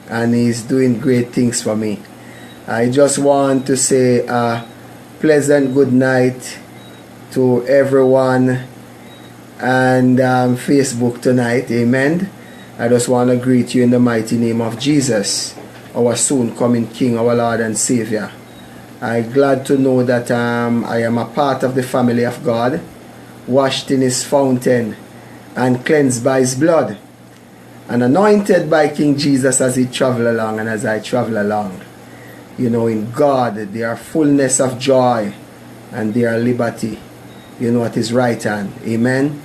and He's doing great things for me. I just want to say a pleasant good night to everyone and Facebook tonight. Amen. I just want to greet you in the mighty name of Jesus, our soon coming King, our Lord and Savior. I'm glad to know that I am a part of the family of God, washed in His fountain and cleansed by His blood, and anointed by King Jesus as He travel along and as I travel along. You know, in God there are fullness of joy and there are liberty, you know, at His right hand. Amen.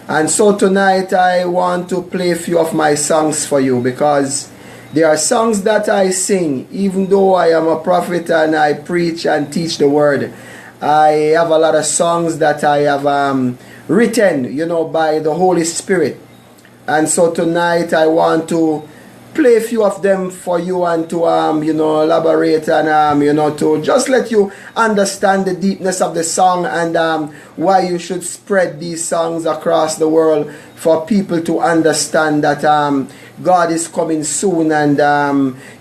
And so tonight I want to play a few of my songs for you, because there are songs that I sing even though I am a prophet and I preach and teach the word. I have a lot of songs that I have written, you know, by the Holy Spirit. And so tonight I want to play a few of them for you and to you know, elaborate and you know, to just let you understand the deepness of the song and why you should spread these songs across the world for people to understand that God is coming soon, and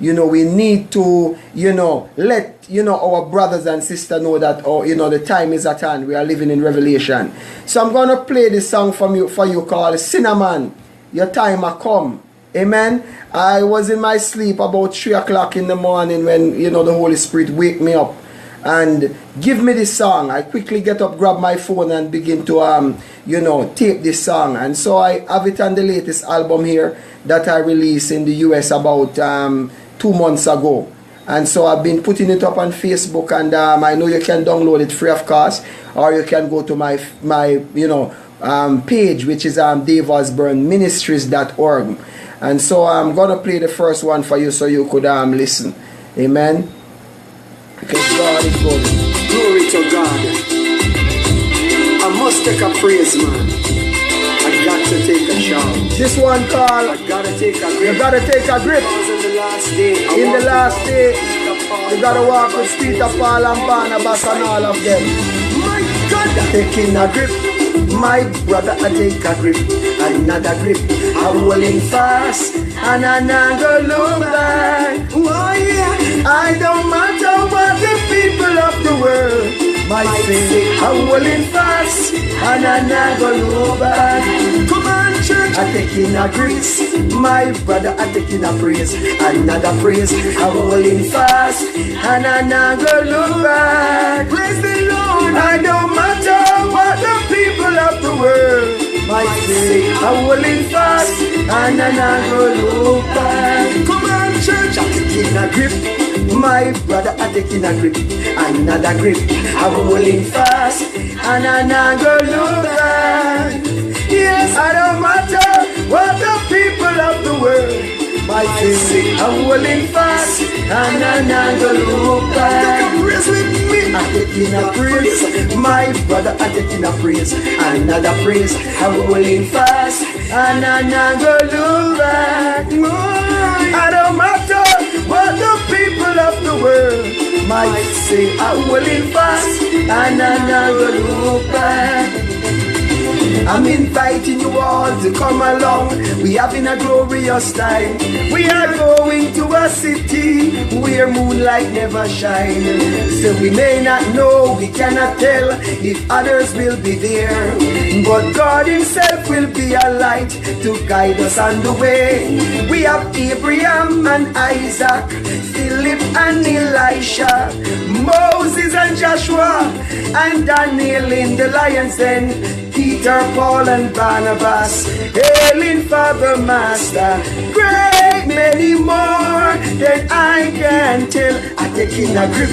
you know, we need to, you know, let, you know, our brothers and sisters know that, oh, you know, the time is at hand. We are living in Revelation. So I'm going to play this song for you called Cinnamon, Your Time has Come. Amen. I was in my sleep about 3 o'clock in the morning when, you know, the Holy Spirit wake me up and give me this song. I quickly get up, grab my phone and begin to, you know, tape this song. And so I have it on the latest album here that I released in the US about 2 months ago. And so I've been putting it up on Facebook, and I know you can download it free of cost, or you can go to my you know, page, which is daveosborneministries.org. And so I'm going to play the first one for you so you could listen. Amen. Because God is good. Glory to God. I must take a praise, man. I got to take a shout. This one called I gotta take a grip. You gotta take a grip. Because in the last day, In the last day, you gotta walk with Peter, Paul and Barnabas and all of them. My God, Taking a grip. My brother, I take a grip. Another grip. I'm holding fast and I'm not gonna look back. why? I don't matter what the people of the world might say. I'm holding fast and I'm not gonna look back. Come on, church. I'm taking a grip. My brother, I'm taking a praise. Another praise. I'm holding fast and I'm not gonna look back. Praise the Lord. I don't matter what the people of the world might say. I'm holding fast and I'm not gonna look back. Come on, church. I'm taking a grip. My brother, I'm taking a grip. Another grip. I'm holding fast and I'm not gonna look back. Yes, I don't matter what the people of the world might say. I'm holding fast and I'm not gonna look back. Praise with me. I'm taking a praise. My brother, I'm taking a praise. Another praise. I'm holding fast and I'm not gonna look back. I don't matter what the people of the world might say. I'm holding fast and I'm not gonna look back. I'm inviting you all to come along. We having a glorious time. We are going to a city where moonlight never shine. So we may not know, we cannot tell if others will be there, but God Himself will be a light to guide us on the way. We have Abraham and Isaac, Philip and Elisha, Moses and Joshua, and Daniel in the lion's den, Peter, Paul and Barnabas, hailing for the Master. Great many more than I can tell. I take in a grip.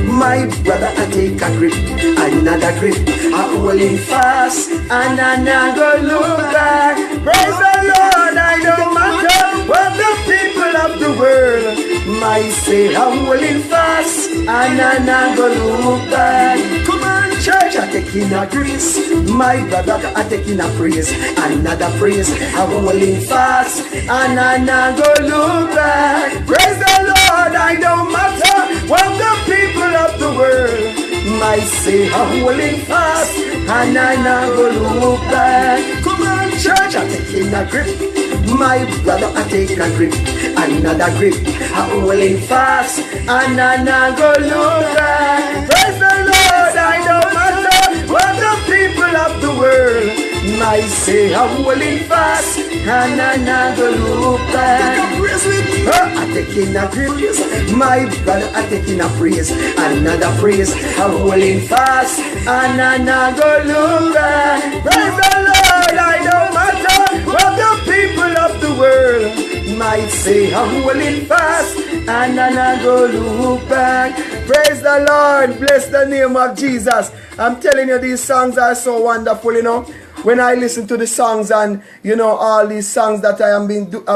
My brother, I take a grip. Another grip. I'm holding fast and I'm not gonna look back. Praise the Lord. I don't matter what the people of the world might say. I'm holding fast and I'm not gonna look back. Come on, church, I take in a grace. My brother, I take in a praise. Another praise. I'm holding fast and I'm not gonna look back. Praise the Lord. I don't matter what the people of the world might say. I'm holding fast and I'm not gonna look back. Come on, church, I take in a grip. My brother, I take a grip, another grip. I'm holding fast, and I not go look back. Praise the Lord, I don't matter what the people of the world might say. I'm holding fast, and I not go look back. I taking a grip, my brother, I taking a praise, another praise. I'm holding fast, and I not go look back. Praise the Lord, I don't matter what the people of the world might say. I'm holding fast, and I not go look back. Praise the Lord, bless the name of Jesus. I'm telling you, these songs are so wonderful, you know. When I listen to the songs and, you know, all these songs that I've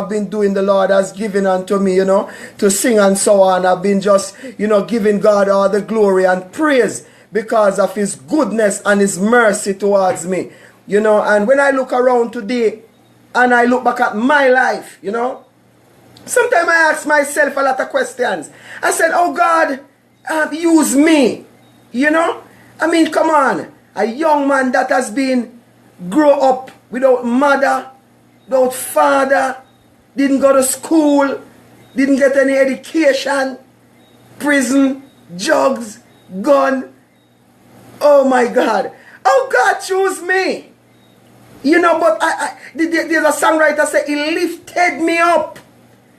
been doing, the Lord has given unto me, you know, to sing and so on. I've been just, you know, giving God all the glory and praise because of His goodness and His mercy towards me, you know. And when I look around today and I look back at my life, you know, sometimes I ask myself a lot of questions. I said, oh God, use me, you know. I mean, come on, a young man that has been grow up without mother, without father, didn't go to school, didn't get any education, prison, drugs, gun. Oh my God. Oh, God choose me. You know, but there's a songwriter say, He lifted me up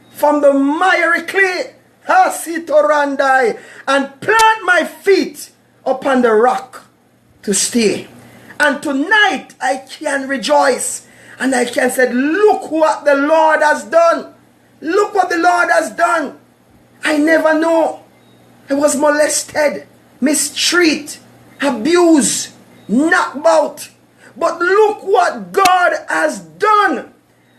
from the miry clay, Hasitorandai, and plant my feet upon the rock to stay. And tonight I can rejoice and I can say, look what the Lord has done. Look what the Lord has done. I never know. I was molested, mistreated, abused, knocked about. But look what God has done.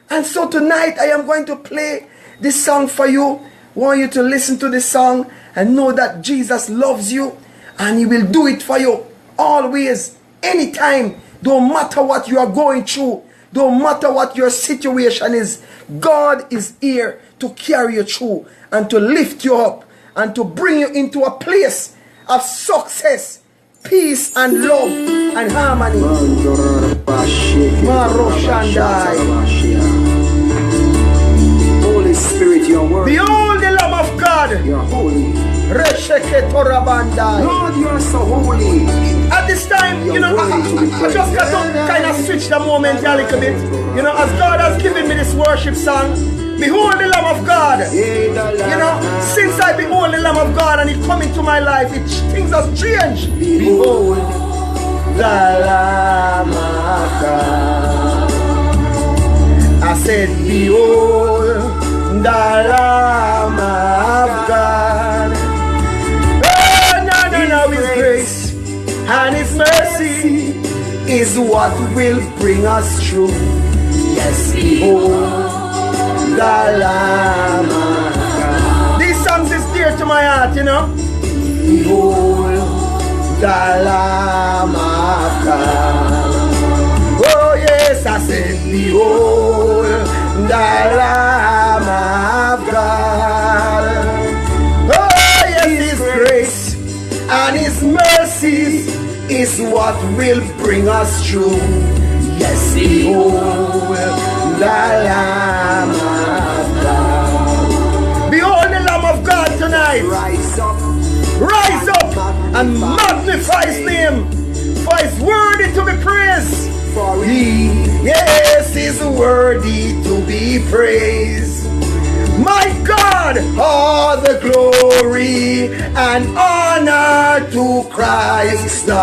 And so tonight I am going to play this song for you. I want you to listen to this song and know that Jesus loves you and He will do it for you always. Anytime, don't matter what you are going through, don't matter what your situation is, God is here to carry you through and to lift you up and to bring you into a place of success, peace and love and harmony. Holy Spirit, your word. Behold the Lamb of God. You are holy. Lord, you are so holy. At this time, you know, I just got to kind of switch the moment a little bit. You know, as God has given me this worship song, behold the Lamb of God. You know, since I behold the Lamb of God and He come into my life, things have changed. Behold the Lamb of God. I said, behold the Lamb of God. Now His grace and His mercy is what will bring us through. Yes, behold the Lamb of God. These songs is dear to my heart, you know. Behold the Lamb of God. Oh yes, I said, behold the Lamb of God. Oh yes, His grace and His mercies is what will bring us through. Yes, behold the Lamb of God. Behold the Lamb of God tonight. Rise up and magnify His name, for He's worthy to be praised. For He, yes, is worthy to be praised. My God, all the glory and honor to Christ the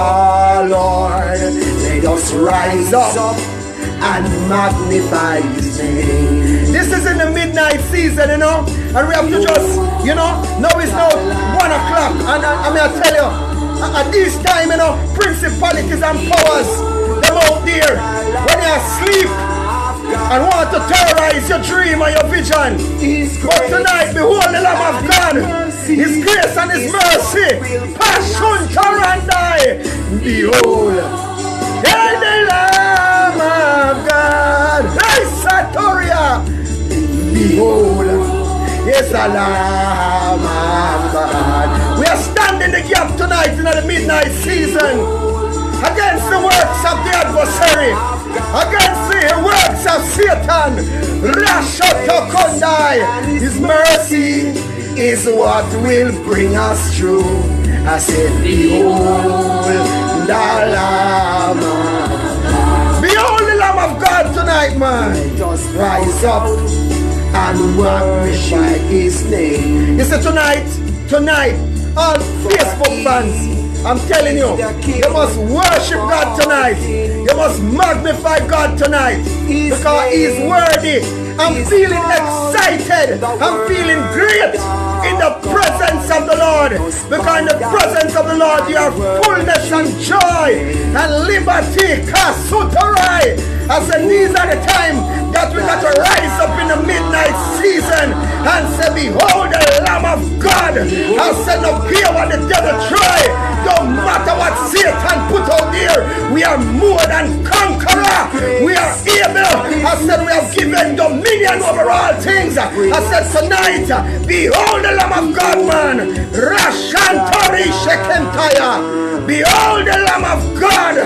Lord. Let us rise up and magnify His name. This is in the midnight season, you know, and we have to just, you know, now it's now 1 o'clock, and I mean, I tell you, at this time, you know, principalities and powers, them out there, when you're asleep, and want to terrorize your dream and your vision. But tonight, behold the Lamb of God, His grace and His mercy, passion, Tarandai. Behold the Lamb of God. Hey, Satoria. Behold, yes, the Lamb of God. We are standing the gap tonight in the midnight season against the works of the adversary. against the works of Satan. Rashotokondai. His mercy is what will bring us through. I said, behold the Lamb. Behold the Lamb of God tonight, man. Just rise up and magnify His name. You see, tonight, all Facebook fans, I'm telling you, you must worship God tonight. You must magnify God tonight because He's worthy. I'm feeling excited. I'm feeling great in the presence of the Lord. Because in the presence of the Lord, you have fullness and joy and liberty. Kasutorai. I said, these are the time that we got to rise up in the midnight season and say, behold the Lamb of God. I said, no care what the devil try. No matter what Satan put out there, we are more than conqueror. We are able. I said, we have given dominion over all things. I said, tonight, behold the Lamb of God, man. Rashantori Shekentaya. Behold the Lamb of God.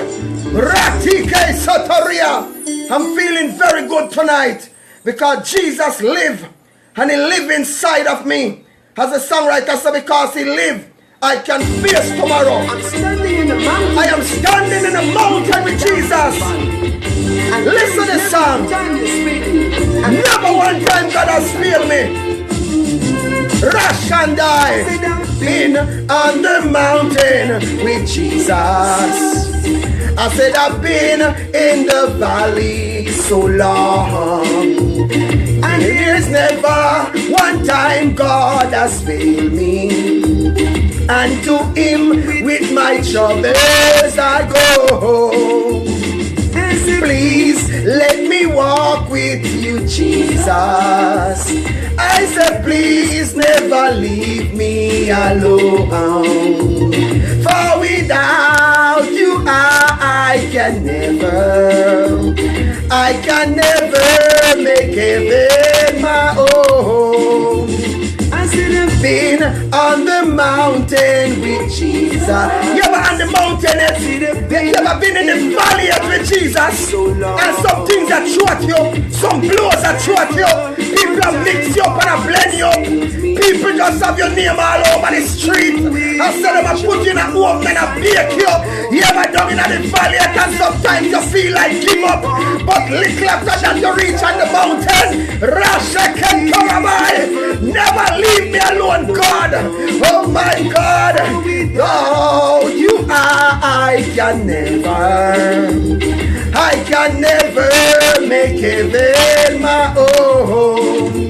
Ratike Sotoria. I'm feeling very good tonight because Jesus lives and He lives inside of me. As the songwriter said, because He lives, I can face tomorrow. I'm standing in the mountain. I am standing in the mountain with Jesus. Listen to this song. Never one time God has failed me. Rush and die. Been on the mountain with Jesus. I said I've been in the valley so long, and there's never one time God has failed me. And to Him with my troubles I go. Please let me walk with you, Jesus. I said please never leave me alone. For without you I can never make heaven my own. I said I've been on the mountain with Jesus. You ever on the mountain? You ever been in the valley with Jesus? And some things that throw at you, some blows that throw at you. People have mixed you up and have blend you up. People just have your name all over the street. I said them have put you in a home and have bake you. You ever done in the valley and sometimes you feel like give up. But little after that you reach on the mountain. Rasha can come by. Never leave me alone, God. Oh my God. Oh, you are, I can never make heaven my own.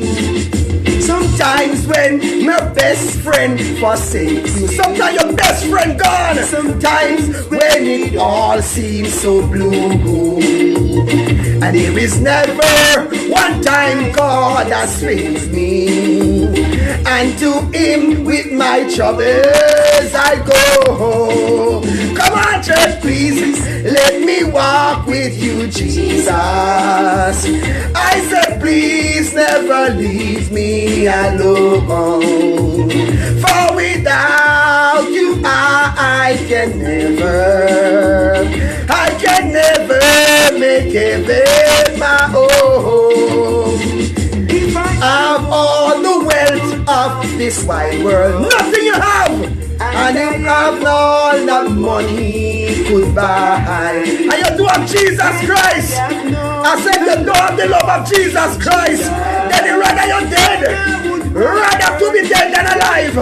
Sometimes when my best friend forsakes you, sometimes your best friend gone, sometimes when it all seems so blue, and there is never one time God has failed me, and to Him with my troubles I go. Come on church, please let me walk with you, Jesus. I said please never leave me alone. For without you I can never make heaven my own. If I have all the wealth of this wide world, nothing you have, and you have all that money could buy, and you do have Jesus Christ. I said you don't have the love of Jesus Christ, then you rather you're dead, rather to be dead than alive.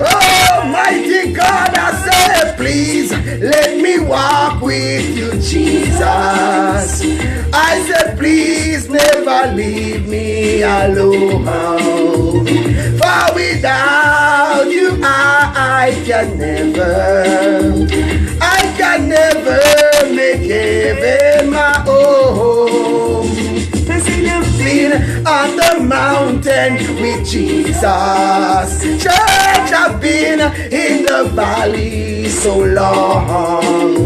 Oh mighty God, I say please let me walk with you, Jesus. I said please never leave me alone. For without you I can never make heaven my own. Been on the mountain with Jesus. Church, I've been in the valley so long.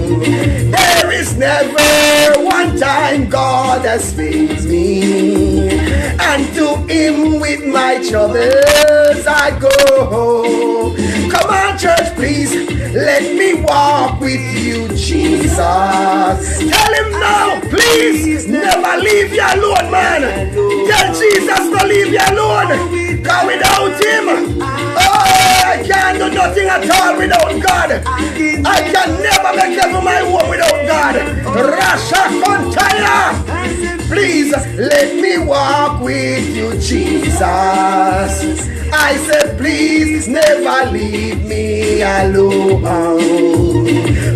There is never one time God has failed me, and to Him with my troubles I go. Come on, church, please. Let me walk with you, Jesus. Tell him now, please. Never leave you alone, man. Tell Jesus to leave you alone. Because without him, I can't do nothing at all without God. I can never make heaven my home without God. Rasha Kontaya. Please let me walk with you, Jesus. I said, please never leave me alone.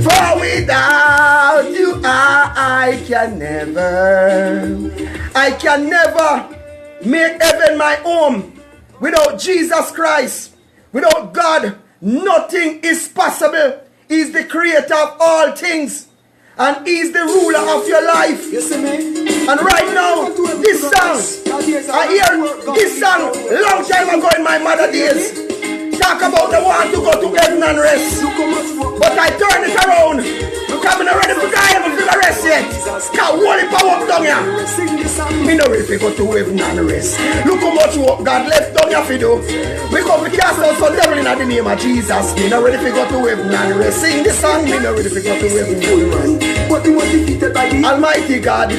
For without you, I can never make heaven my home. Without Jesus Christ, without God, nothing is possible. He's the creator of all things. And he's the ruler of your life. You see me? And right now, this song, I hear this song long time ago in my mother days. Talk about the one to go to heaven and rest. But I turn it around. Because I'm not ready for die and feel the rest yet. Because holy power up down here. Me not ready to go to heaven and rest. Look how much work God left down here for do. We come to cast out some devil in the name of Jesus. Me not ready to go to heaven and rest. Sing this song, me not ready to go to heaven and rest. But he was defeated by the Almighty God.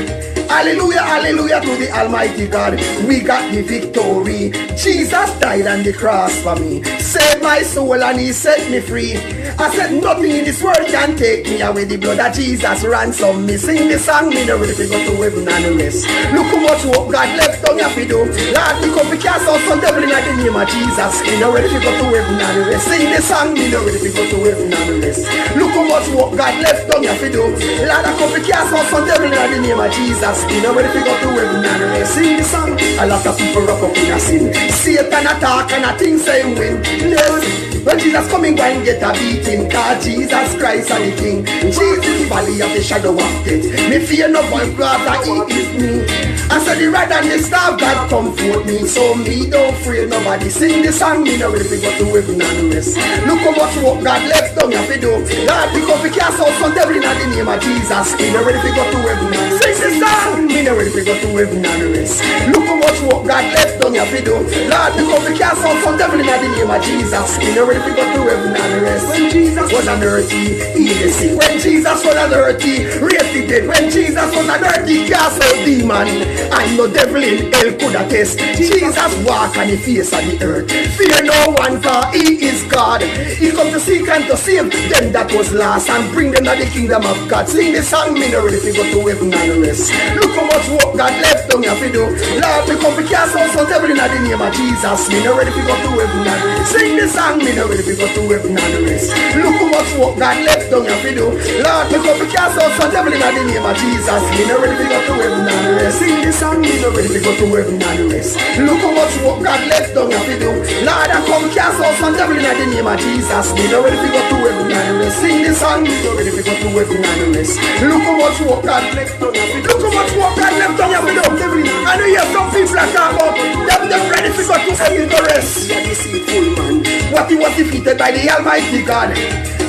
Hallelujah, hallelujah to the Almighty God. We got the victory. Jesus died on the cross for me. Saved my soul and he set me free. I said nothing in this world can take me away. The blood of Jesus ransom me. Sing the song, me no ready to go to heaven and rest. Look how much work God left on your feet. Lord, we come to cast out some devil in the name of Jesus. Me no ready to go to heaven and rest. Sing the song, me no ready to go to heaven and rest. Look how much work God left on your feet. Lord, I come to cast out some devil in the name of Jesus. You know when you go to heaven and rest. Sing the song. A lot of people rock up in a sin. Satan attack and a thing say win. Yes. When Jesus coming, go and get a beating. Cause Jesus Christ are the King. Jesus valley of the shadow of death. Me fear no one God that he is me. I said the rod and the staff God comfort me. So me don't fear nobody. Sing the song. Me know when you go to heaven and rest. Look how much work God left on your video. Lord, because we cast out some devil in the name of Jesus. Me know when you go to heaven and rest. Sing the song. Me know when you go to heaven and rest. Look how much work God left on your video. Lord, because we cast out some devil in the name of Jesus. Me know when you go to heaven and rest. When Jesus was on earth, he healed sick. When Jesus was on earth, he raised the dead. When Jesus was on earth, he cast out demon. And no devil in hell could attest. Jesus walked on the face of the earth. Fear no one, for he is God. He come to seek and to save them that was lost and bring them to the kingdom of God. Sing the song, me no ready to go to heaven and rest. Look how much work God left on your video. Lord, we come to cast out some devil in the name of Jesus. Me no ready to go to heaven and rest. Sing the song, me no ready to go to heaven and rest. Look how much work God left on your video. Lord, we come to cast out some devil in the name of Jesus. Me no ready to go to heaven and rest. Sing the song, me no ready to go to heaven and rest. Look how much work God left on your video. Lord, I come cast out some devil in the name of Jesus. Me no ready to go to heaven and rest. Sing the song, me no ready to go to heaven and rest. Look how much work God left on your video. Look how much work God left on your video. I know you have some people that talk about them ready to go to heaven to rest. What he was defeated by the Almighty God.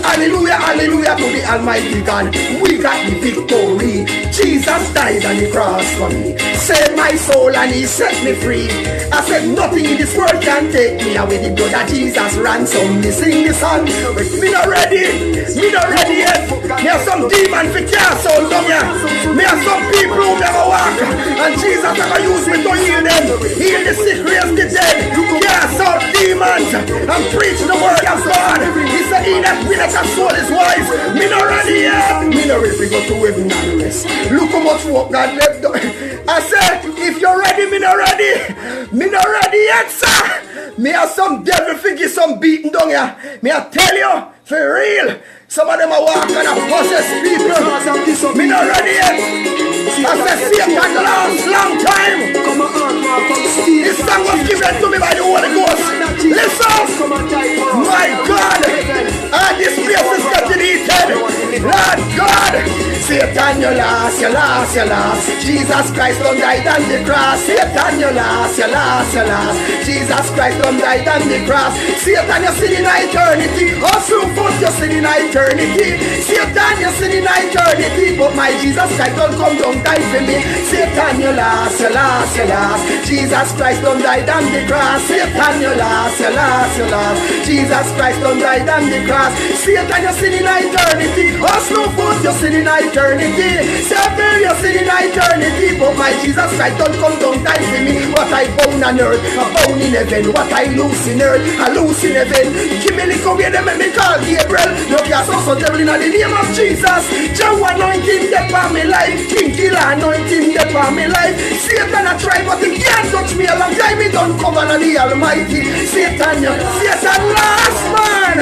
Hallelujah, hallelujah to the Almighty God. We got the victory. Jesus died on the cross for me. Saved my soul and he set me free. I said nothing in this world can take me away. The blood of Jesus ransom me. Sing the song. Me not ready. Me not ready yet. Me have some demons for cast out down here. Me have some people who never walk. And Jesus never use me to heal them. Heal the sick, raise the dead. Cast out demons and preach the word of God. He said he that winneth a soul is wise. Me not ready yet. Me not ready to go to heaven and rest. Look how much work God left. I said, if you're ready, me not ready. Me not ready yet, sir. Me have some devil figure, some beating down here. Me I tell you, for real. Some of them are walking and possess people. Me not ready yet. I said, Satan last long time. This song was given to me by the Holy Ghost. Listen, my God, this place is getting heated. Lord God, Satan you lost, you lost, you lost. Jesus Christ done died on the cross. Satan, you lost, you lost, you lost. Jesus Christ done died on the cross. Satan, you're sitting in eternity. Oh, through foot, you're sitting in eternity. Satan, you're sitting in eternity. But my Jesus Christ don't come down die for me. Satan, you lost, you lost, you lost. Jesus Christ done died on the cross. Satan, you lost, you lost, you lost. Jesus Christ done died on the cross. Satan, you're sitting in eternity. Oh, through foot, you're sitting in eternity. Satan, you're sitting in eternity. But my Jesus Christ don't come down die for me. What I bound on earth, I bound in heaven. What I loose in earth, I loose in heaven. Give me little way, they make me call Gabriel. No gas also devil in the name of Jesus. Jah anointing death on me life. King Killer anointing death on me life. Satan a try but he can't touch me a long time. He don't cover on the Almighty. Satan last man.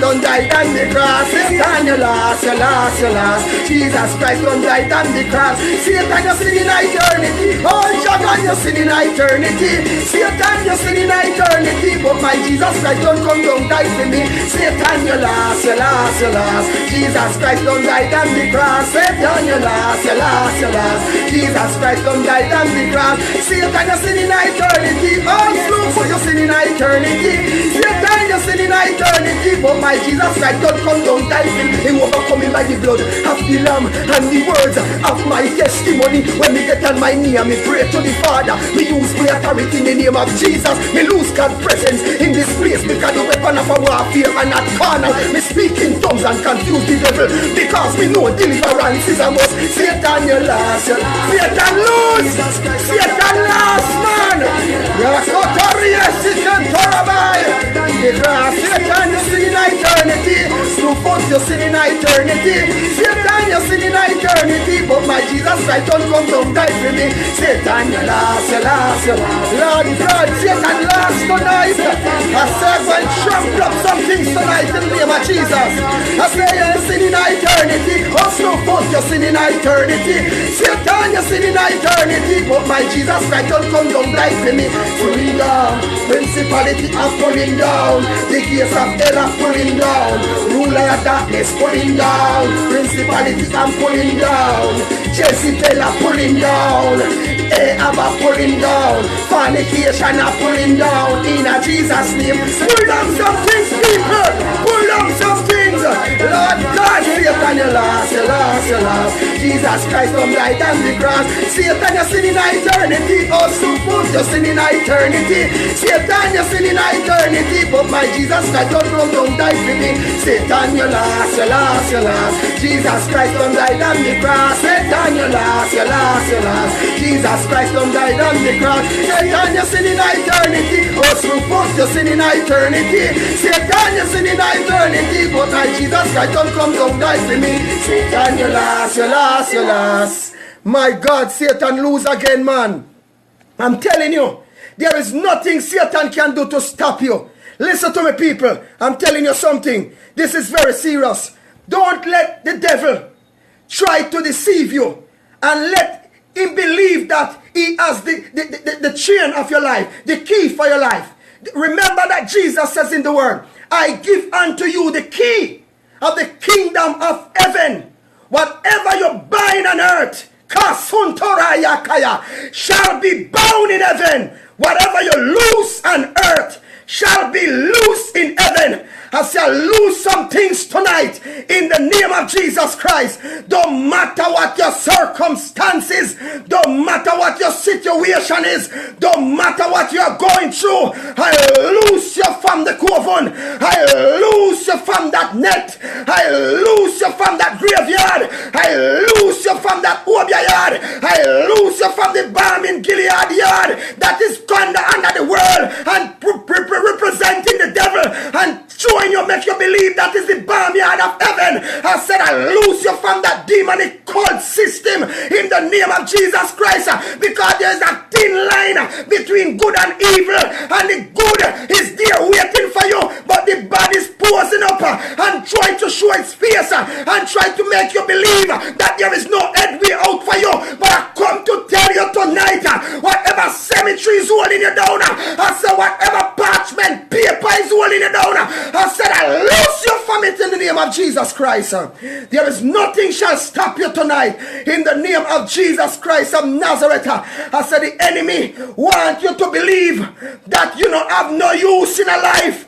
Don't die on the cross. Satan you lost, you lost, you lost. Jesus Christ don't die on the cross. Satan you sin in eternity. Oh Jah you sin in eternity. Satan you sin in eternity. But my Jesus Christ don't come down die for me. Satan you lost, you lost, you lost. Jesus Christ don't die on the cross. Satan you lost, you lost, you lost. Jesus Christ don't die on the cross. Satan you sin in eternity. Oh slow for you sin in eternity. Satan you sin in eternity. But my Jesus Christ don't come down die for me. He overcoming by the blood of the Lamb and the words of my testimony. When me get on my knee and me pray to the Father, me use my authority in the name of Jesus. Me lose God's presence in this place because the weapon of our warfare are not carnal. Me speak in tongues and confuse the devil because we know deliverance is a must. Satan you lost, Satan lose, Satan lost man. Yes, notorious, Satan Torabai. Satan you sin in eternity. Through foot you sin in eternity. Satan you sin in eternity. But my Jesus Christ don't come down die for me. Satan you lost, you lost, you lost. Lord God, Satan lost tonight. I say go and trample up some things tonight in the name of Jesus. I say you sin in eternity. Oh through foot you sin in eternity. Satan you sin in eternity. But my Jesus Christ don't come down die for me. Pulling down, principality of pulling down. The gates of hell are pulling down. Ruler of darkness pulling down. Principality I'm pulling down. Jezebel are pulling down. Ahab are pulling down. Fornication are pulling down. In a Jesus name, pull down some things, people. Pull down some things. Lord God, Satan you lost, you lost, you lost. Jesus Christ don't died on the cross. Satan you sin in eternity. Oh suppose you sin in eternity. Satan you sin in eternity. But my Jesus Christ don't die for me. Satan you lost, you lost, you lost. Jesus Christ don't died on the cross. Satan you lost, you lost, you lost. Jesus Christ don't died on the cross. Satan you sin in eternity. Oh suppose you sin in eternity. Satan you sin in eternity. But my Jesus Christ don't come down die for me. Satan you lost, you lost, you lost. My God, Satan lose again, man. I'm telling you, there is nothing Satan can do to stop you. Listen to me, people. I'm telling you something. This is very serious. Don't let the devil try to deceive you and let him believe that he has the chain of your life, the key for your life. Remember that Jesus says in the word, I give unto you the key of the kingdom of heaven. Whatever you bind on earth shall be bound in heaven. Whatever you loose on earth shall be loose in heaven. I shall lose some things tonight in the name of Jesus Christ. Don't matter what your circumstances, don't matter what your situation is, don't matter what you're going through. I loose you from the coven. I loose you from that net. I loose you from that graveyard. I loose you from that Obia yard. I loose you from the balm in Gilead yard that is under the world and representing the devil and showing you, make you believe that is the barnyard of heaven. I said I loose you from that demonic cult system in the name of Jesus Christ, because there is a thin line between good and evil, and the good is there waiting for you, but the bad is posing up and trying to show its face and try to make you believe that there is no headway out for you. But I come to tell you tonight, whatever cemetery is holding you down, I said whatever parchment paper is holding you down, I said I loose you from it in the name of Jesus Christ. There is nothing shall stop you tonight in the name of Jesus Christ of Nazareth. I said the enemy want you to believe that you don't have no use in a life.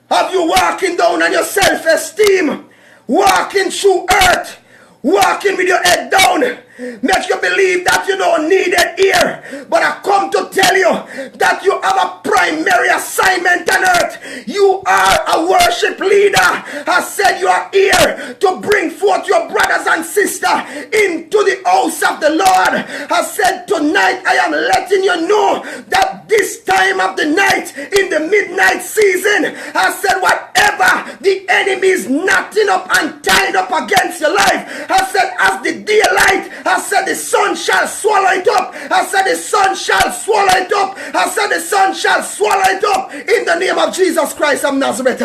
Have you walking down on your self-esteem, walking through earth, walking with your head down, make you believe that you don't need it here. But I come to tell you that you have a primary assignment on earth. You are a worship leader. I said you are here to bring forth your brothers and sisters into the house of the Lord. I said tonight I am letting you know that this time of the night, in the midnight season, I said whatever the enemy is knotting up and tied up against your life, I said as the daylight, I said the sun shall swallow it up. I said the sun shall swallow it up. I said the sun shall swallow it up in the name of Jesus Christ of Nazareth.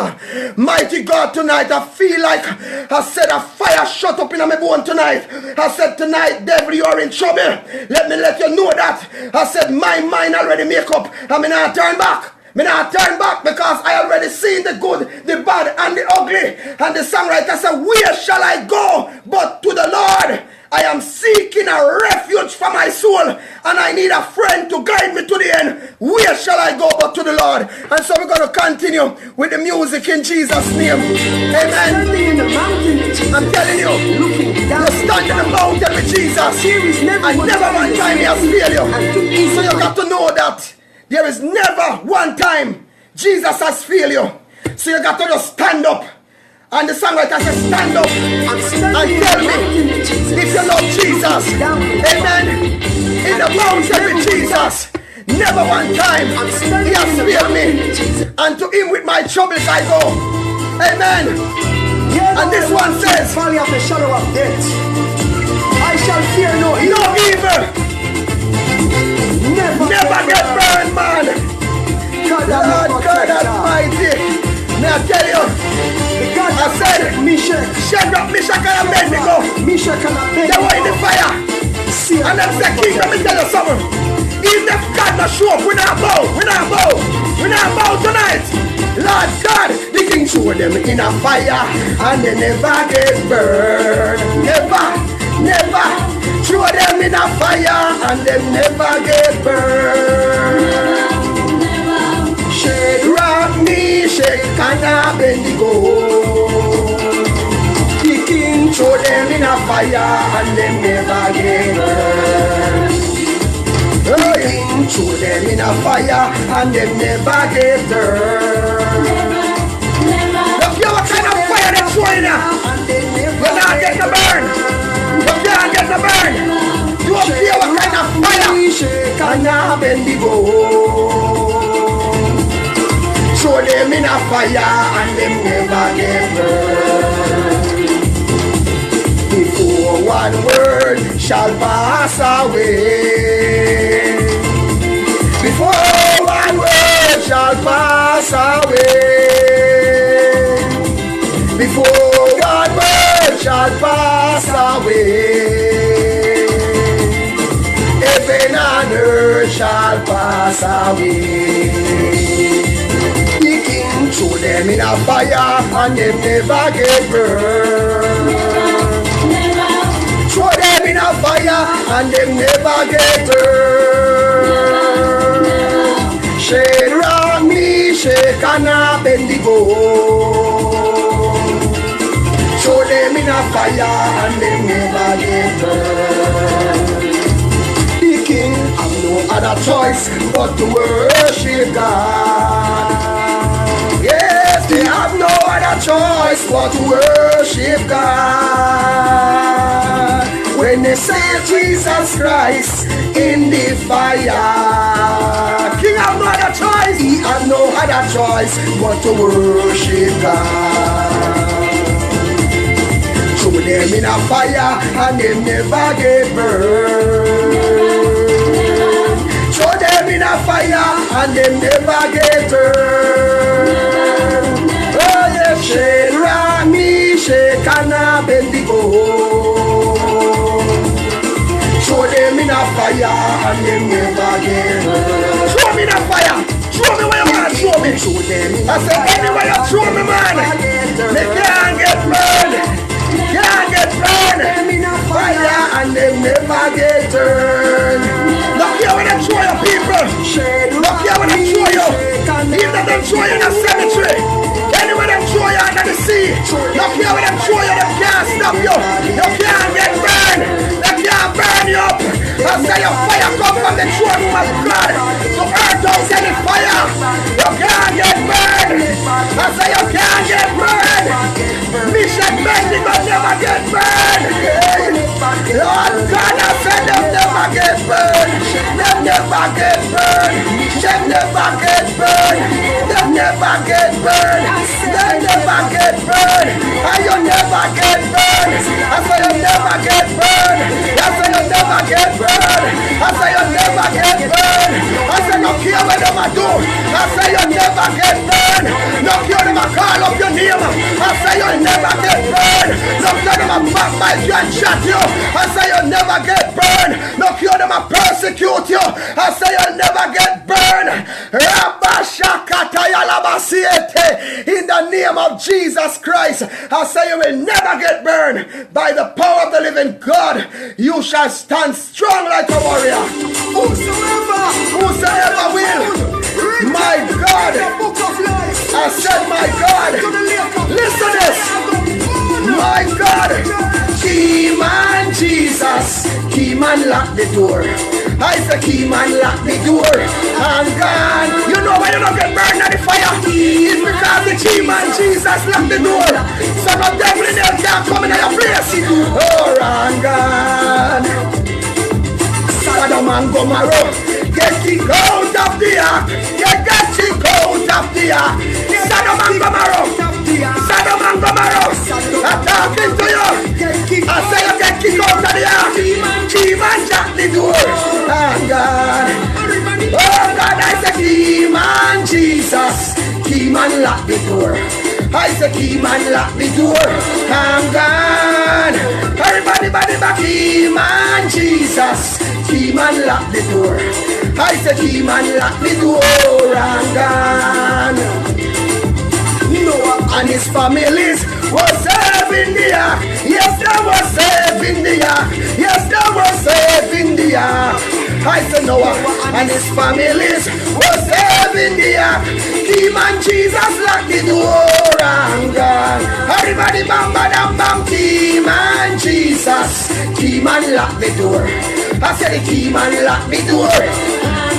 Mighty God, tonight I feel like I said a fire shut up in my bone tonight. I said tonight, devil, you are in trouble. Let me let you know that. I said my mind already make up. I mean, I turn back. Me not turn back because I already seen the good, the bad, and the ugly. And the songwriter said, where shall I go but to the Lord? I am seeking a refuge for my soul, and I need a friend to guide me to the end. Where shall I go but to the Lord? And so we're going to continue with the music in Jesus' name. Amen. I'm telling you, you stand in the mountain with Jesus, and never one time he has failed you. So you got to know that there is never one time Jesus has failed you. So you got to just stand up. And the songwriter says, stand up and tell me if you love Jesus. Amen. In the mountain with Jesus. Never one time he has failed me. And to him with my troubles I go. Amen. And this one says, valley of the shadow of death, I shall fear no evil. Never get burned, man. Lord God Almighty. May I tell you, I said, Shadrach, Meshach, and Abednego, they were in the fire. And them said, King, let me tell you something. Even if God not show up, we're not bow. We're not bow. We're not bow tonight. Lord God, the King showed them in a fire, and they never get burned. Never. Throw them in a fire, and they never get burned. Shadrach, Meshach, and Abednego. The King threw them in a fire and they never get burned. The King threw them in a fire and they never get burned. Look here what kind of fire they're throwing you. You're not getting the burn. You can't get the burn. You up here what kind of fire. And Abednego. Throw them in a fire and them never get burned. Before one word shall pass away. Before one word shall pass away. Before one word shall pass away. Heaven and earth shall pass away. Throw them in a fire and they never get burned. Throw them in a fire and they never get burned. Shadrach, Meshach, and Abednego. Throw them in a fire and they never get burned. The King have no other choice but to worship God. Yes, they have no other choice but to worship God. When they say Jesus Christ in the fire, King have no other choice. He have no other choice but to worship God. Throw them in a fire and they never get burned. Throw them in a fire and they never get burned. Shadrach, Meshach, and Abednego. Throw them in a fire and they never get burned. Throw me in a fire. Throw me where you want to throw me. I said anywhere you throw me, man. They can't get can't get burned. Fire and them never get turned. Look here when they throw you, people. Look here when they throw you. Even them throw you in a cemetery. Anywhere them throw you under the sea. Look here when them throw you, they can't stop you. You can't get burned. They can't burn you up. I say your fire come from the throne room of God. So earth out any fire. You can't get burned. I say you can't get burned. Mission bending but never get burned. Lord God, I said them never get burned. Them never get burned. Them never get burned. Them never get burned. Them never get burned. And you never get burned. I say you never get burned. I say you never get burned. I say you never get burned. I say no care what them a do. I say you never get burned. No care them a call up your name. I say you never get burned. No care them a backbite you and chat you. I say you never get burned. No care them a persecute you. I say you never get burned. In the name of Jesus Christ, I say you will never get burned. By the power of the living God, you shall stand strong like a warrior. Whosoever will. My God, I said my God. Listen to this. My God. Key man Jesus, key man lock the door. I say key man lock the door and gone. You know why you don't get burned at the fire? It's because the key man Jesus lock the door. So no devil in hell can't come in your place. Oh, and gone. Sodom and Gomorrah, get kicked out of the ark. Get kicked out of the ark. Sodom and Gomorrah, Sodom and Gomorrah, I'm talking to you. I say you get kicked out of the ark. Key man jack the door. And God, oh God, I say key man Jesus, key man lock the door. I say key man lock the door. And God, everybody back, key man Jesus, key man lock the door. I say key man lock the door. And God, Noah and his families was saved in the ark. Yes, they were saved in the ark. Yes, they were saved in the ark. I said Noah and his families was saved in the ark. Key man Jesus locked the door and gone. Everybody bam bam bam. Key man Jesus, key man locked the door. I said the key man locked the door.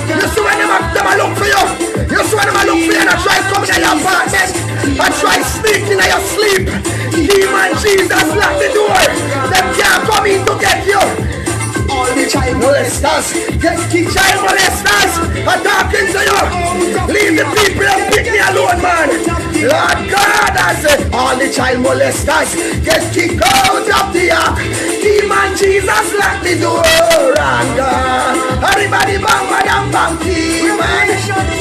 You see when them a look for you. You see when them a look for you and I try to come in your apartment. I try sneaking in your sleep. Key man Jesus lock the door. Them can't come in to get you. All the child molesters, get child molesters. I'm talking to you. Leave the people and pick me alone, man. Lord God, I said, all the child molesters, get kicked out of the ark. Key man Jesus lock the door. And everybody bang bang bang. Key man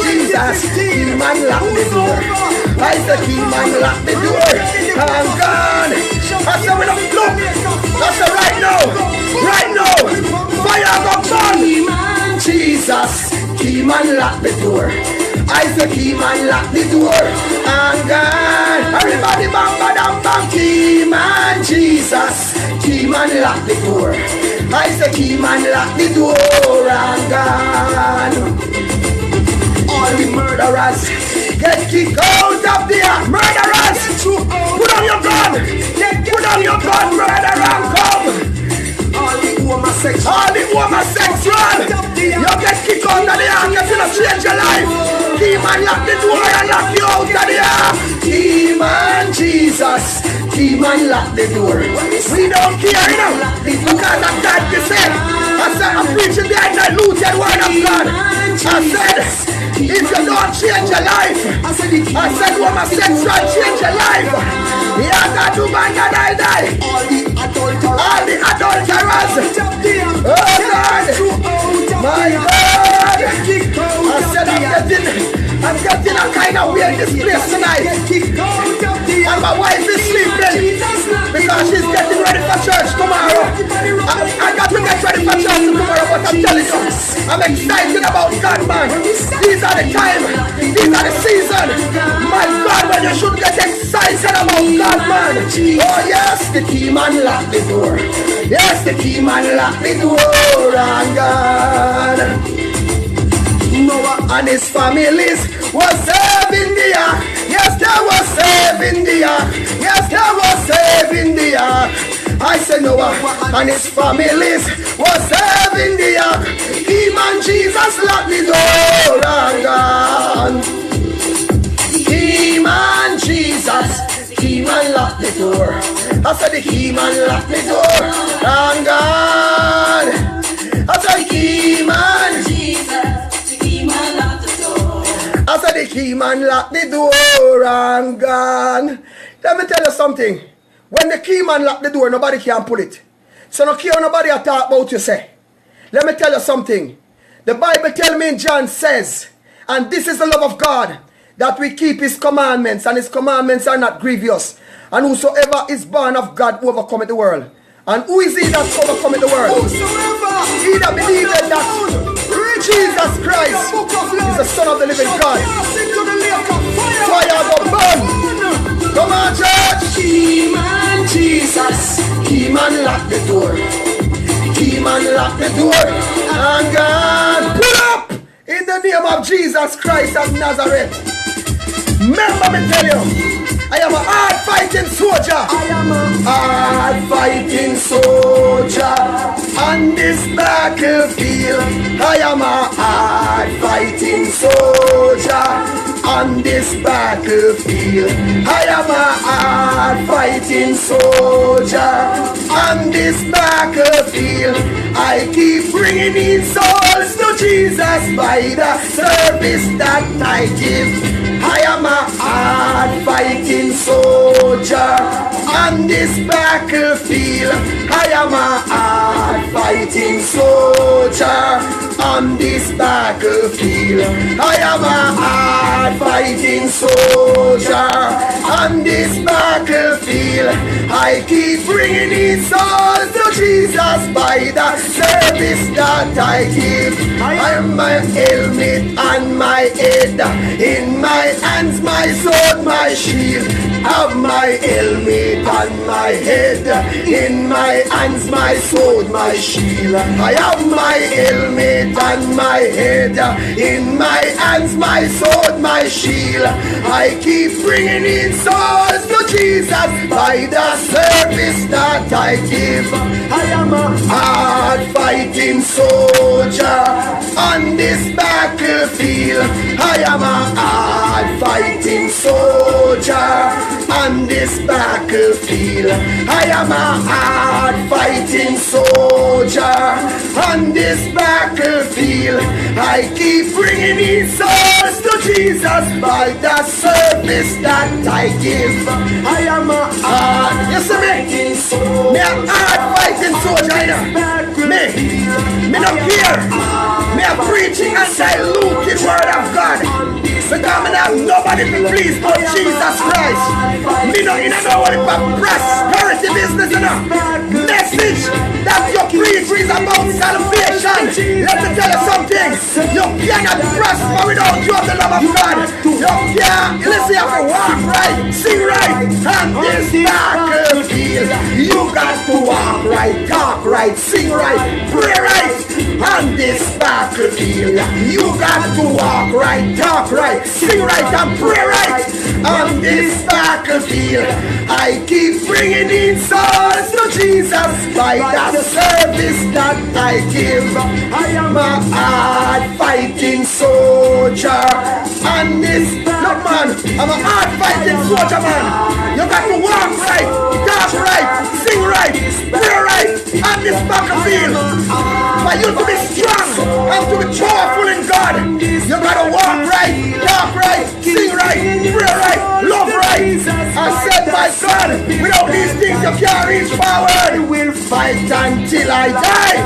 Jesus, key man lock the door. I said key man lock the door. And God, I said we don't look. I said right now, fire go burn. Key man Jesus, key man lock the door. I said key man lock the door. And God, everybody bang bang bang. Key man Jesus, key man lock the door. I said key man lock the door. And God, all the murderers get kicked out of the ark. Murderers, put on your gun. Put on your gun, murderer, come. All the homosexual, you get kicked out of the ark. You feel change your life. Key man lock the door and lock you out of the ark. Key man Jesus, key man lock the door. We don't care, you know, because of God you said. I said I'm preaching the undiluted word of God. I said if you don't change your life, I said homosexual change your life. Yeah, God do man that die. All the adulterers. Oh God, my God. I said I'm getting a kind of weird this place tonight. And my wife is sleeping because she's getting ready for church tomorrow. I got to get ready for church tomorrow, but I'm telling you, I'm excited about God, man. These are the time, these are the season. My God, when you should get excited sign said about God, man. Oh yes, the key man locked the door. Yes, the key man locked the door, and God, Noah and his families was saving the ark. Yes, they were saving the ark. Yes, they were saving the ark. I said Noah and his families was saving the ark. Him and Jesus locked the door, and God, him and Jesus, him and locked the door. I said the him and locked the door, and God, I said him and Jesus. I said the key man locked the door and gone. Let me tell you something. When the key man locked the door, nobody can pull it. So no care nobody talk about you say. Let me tell you something. The Bible tell me in John says, and this is the love of God, that we keep his commandments, and his commandments are not grievous. And whosoever is born of God overcometh the world. And who is he that overcometh the world? Whosoever he that believeth that Jesus Christ is the Son of the living God. Fire go burn. Come on, church. He man Jesus. He man lock the door. He man lock the door. And God, pull up in the name of Jesus Christ of Nazareth. Remember me tell you, I am a hard fighting soldier. I am a hard fighting soldier on this battlefield. I am a hard fighting soldier on this battlefield. I am a hard fighting soldier on this battlefield. I keep bringing in souls to Jesus by the service that I give. I am a hard fighting soldier on this battlefield. I am a hard fighting soldier on this battlefield. I am a hard fighting soldier on this battlefield. I keep bringing in souls to Jesus by the service that I give. I am my helmet on my head, in my hands my sword, my shield. Have my helmet on my head, in my hands my sword, my shield. I have my helmet on my head, in my hands my sword, my shield. I keep bringing in souls to Jesus by the service that I give. I am a hard fighting soldier on this battlefield. I am a hard fighting soldier on this battlefield. I am a hard fighting soldier on this battlefield. I keep bringing in souls to Jesus by the service that I give. I am a hard, you see me? Me a hard fighting soldier, you know? Me not here. Me a preaching and diluting word of God. Because me have nobody to please but Jesus Christ. Me not in nobody but prosperity business, you know. Message that you preach is about salvation. Let me tell you something. You cannot prosper without you have the love of God. You can't, listen, you have to walk right, sing right, and this battlefield. You got to walk right, talk right, sing right, pray right, on this battlefield. You got to walk right, talk right, sing right, and pray right, on this battlefield. I keep bringing in souls to Jesus by the service that I give. I am a hard fighting soldier on this. Look man, I'm a hard fighting soldier, man. You got to walk right, talk right, sing right, pray right on this battlefield. For you to be strong and to be powerful in God, you got to walk right, talk right, sing right, pray right, love right. I said, my son, without these things you can't reach forward. I will fight until I die.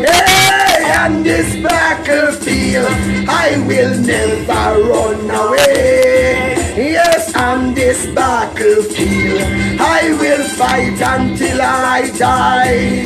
Hey, on this battlefield, I will never run away. Yes, on this battlefield, I will fight until I die.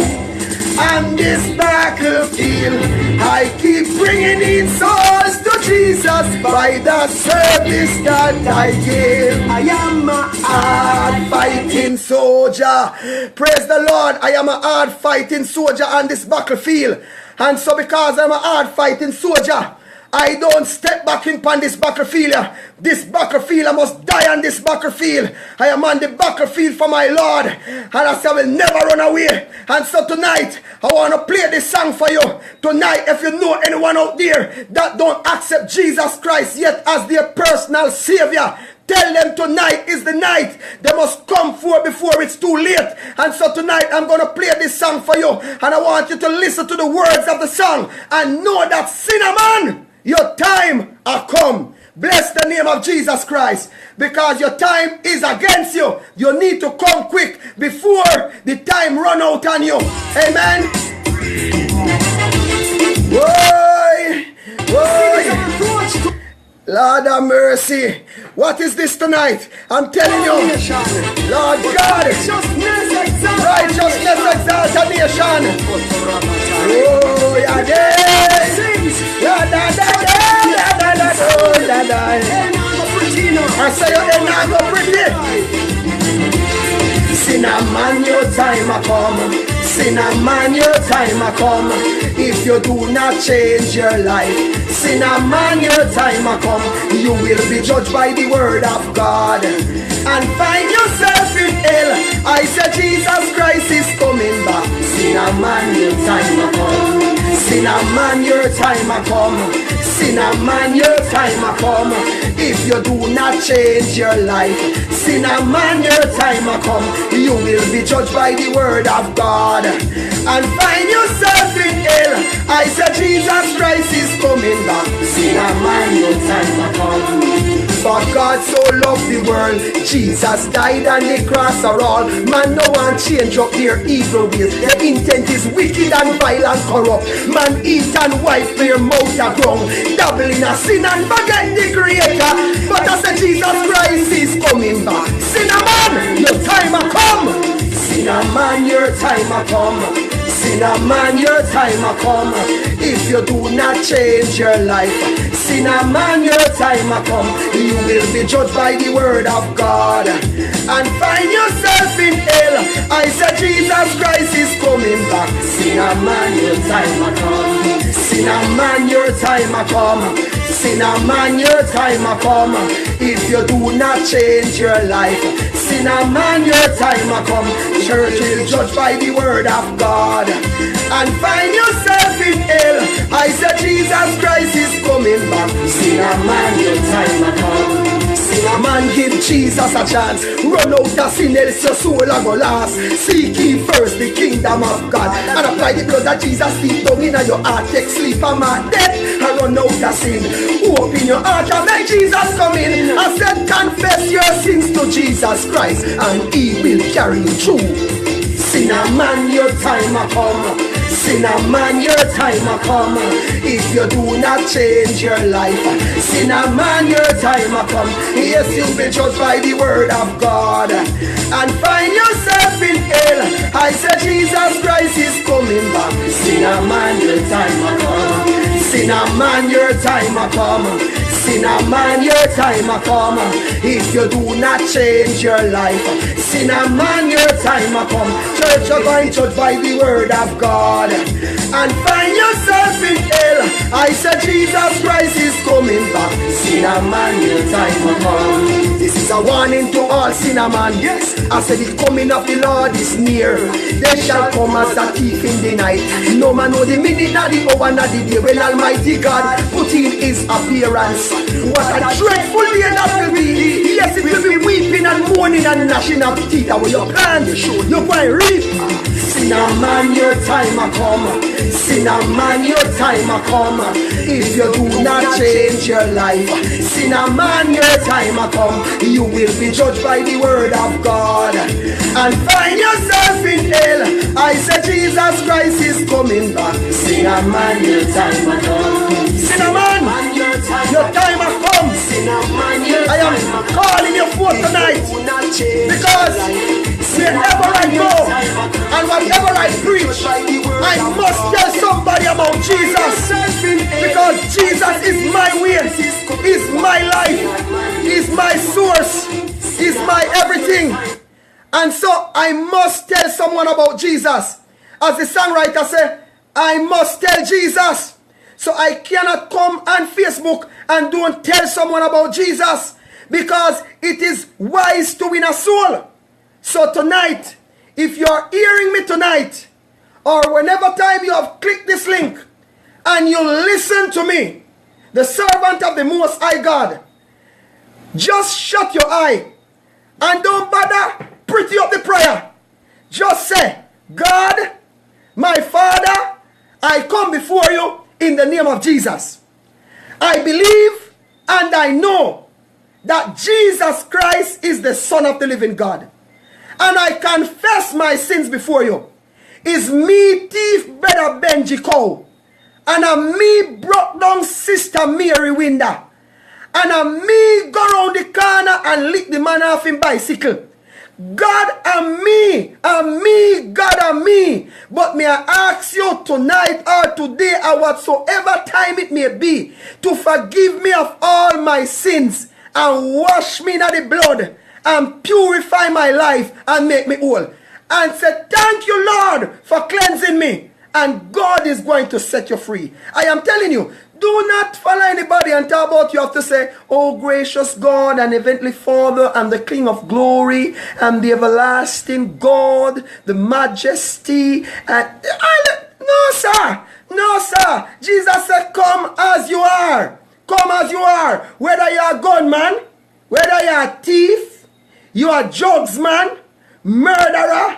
on this battlefield. I keep bringing in souls to Jesus by the service that I give. I am a hard fighting soldier. Praise the Lord. I am a hard fighting soldier on this battlefield. And so because I'm a hard fighting soldier, I don't step back in on this battlefield. This battlefield, I must die on this battlefield. I am on the battlefield for my Lord. And I say I will never run away. And so tonight, I want to play this song for you. Tonight, if you know anyone out there that don't accept Jesus Christ yet as their personal Savior, tell them tonight is the night. They must come forth before it's too late. And so tonight I'm going to play this song for you. And I want you to listen to the words of the song and know that, sinner man, your time has come. Bless the name of Jesus Christ. Because your time is against you. You need to come quick before the time run out on you. Amen. Whoa, whoa. Lord have mercy. What is this tonight? I'm telling you, Lord God, righteousness exalt a nation. Oh, yeah, I say you're not go pretty. Sinner man, your time a come. Sinner man, your time a come. If you do not change your life, sinner man, your time a come. You will be judged by the word of God and find yourself in hell. I said Jesus Christ is coming back. Sinner man, your time a come. Sinner man, your time a come. Sinner man, your time a come. If you do not change your life, sinner man, your time a come. You will be judged by the word of God and find yourself in hell. I said Jesus Christ is coming back. Sinner man, your time a come. For God so loved the world, Jesus died on the cross for all. Man no one change up their evil ways. Their intent is wicked and vile and corrupt. Man eat and wipe their mouth a ground, dabble in a sin and forget the Creator. But I said Jesus Christ is coming back. Sinner man, your time a come. Sinner man, your time a come. Sinner man, your time a come. If you do not change your life, sinner man, your time a come. You will be judged by the word of God and find yourself in hell. I said Jesus Christ is coming back. Sinner man, your time a come. Sinner man, your time a come. Sinner man, your time a come. If you do not change your life, sinner man, your time a come. Church will judge by the word of God and find yourself in hell. I said Jesus Christ is coming back. Sinner man, your time a come. Sinner man, give Jesus a chance. Run out of sin, else your soul a go last. Seek ye first the kingdom of God and apply the blood of Jesus deep down in your heart. Take sleep from my death and run out of sin. Open your heart and make Jesus come in. I said confess your sins to Jesus Christ and he will carry you through. Sinner man, your time a come. Sinner man, your time a come. If you do not change your life, sinner man, your time a come. Yes, you'll be judged by the word of God and find yourself in hell. I said Jesus Christ is coming back. Sinner man, your time a come. Sinner man, your time a come. Sinner man, your time a come. If you do not change your life, sinner man, your time a come. Church are going to judge by the word of God and find yourself in hell. I said Jesus Christ is coming back. Sinner man, your time a come. This is a warning to all sinner man. Yes, I said the coming of the Lord is near. They shall come as a thief in the night. No man know the minute, not the hour, not the day when Almighty God put in his appearance. What a dreadful day that will be. Yes, it will be weeping and mourning and gnashing of teeth. And when you plant, you're going to reap. Sinner man, your time a come. Sinner man, your time a come. If you do not change your life, sinner man, your time a come. You will be judged by the word of God and find yourself in hell. I said Jesus Christ is coming back. Sinner man, your time a come. Sinner man, your time a come. I am calling you forth tonight because wherever I go and whatever I preach, I must tell somebody about Jesus, because Jesus is my way, is my life, is my source, is my everything. And so I must tell someone about Jesus. As the songwriter said, I must tell Jesus. So I cannot come on Facebook and don't tell someone about Jesus, because it is wise to win a soul. So tonight, if you're hearing me tonight, or whenever time you have clicked this link and you listen to me, the servant of the Most High God, just shut your eye and don't bother pretty up the prayer. Just say, God, my Father, I come before you in the name of Jesus. I believe and I know that Jesus Christ is the Son of the living God. And I confess my sins before you. Is me thief brother Benji Cow, and a me broke down sister Mary Winder, and a me go round the corner and lick the man off him bicycle. God and me, God and me. But may I ask you tonight or today or whatsoever time it may be, to forgive me of all my sins and wash me in the blood and purify my life and make me whole. And say, thank you, Lord, for cleansing me. And God is going to set you free. I am telling you, do not follow anybody and talk about you have to say, oh gracious God and heavenly Father and the King of glory and the everlasting God, the majesty. And no, sir. No, sir. Jesus said, come as you are. Come as you are. Whether you are a gunman, whether you are a thief, you are a drugsman, murderer,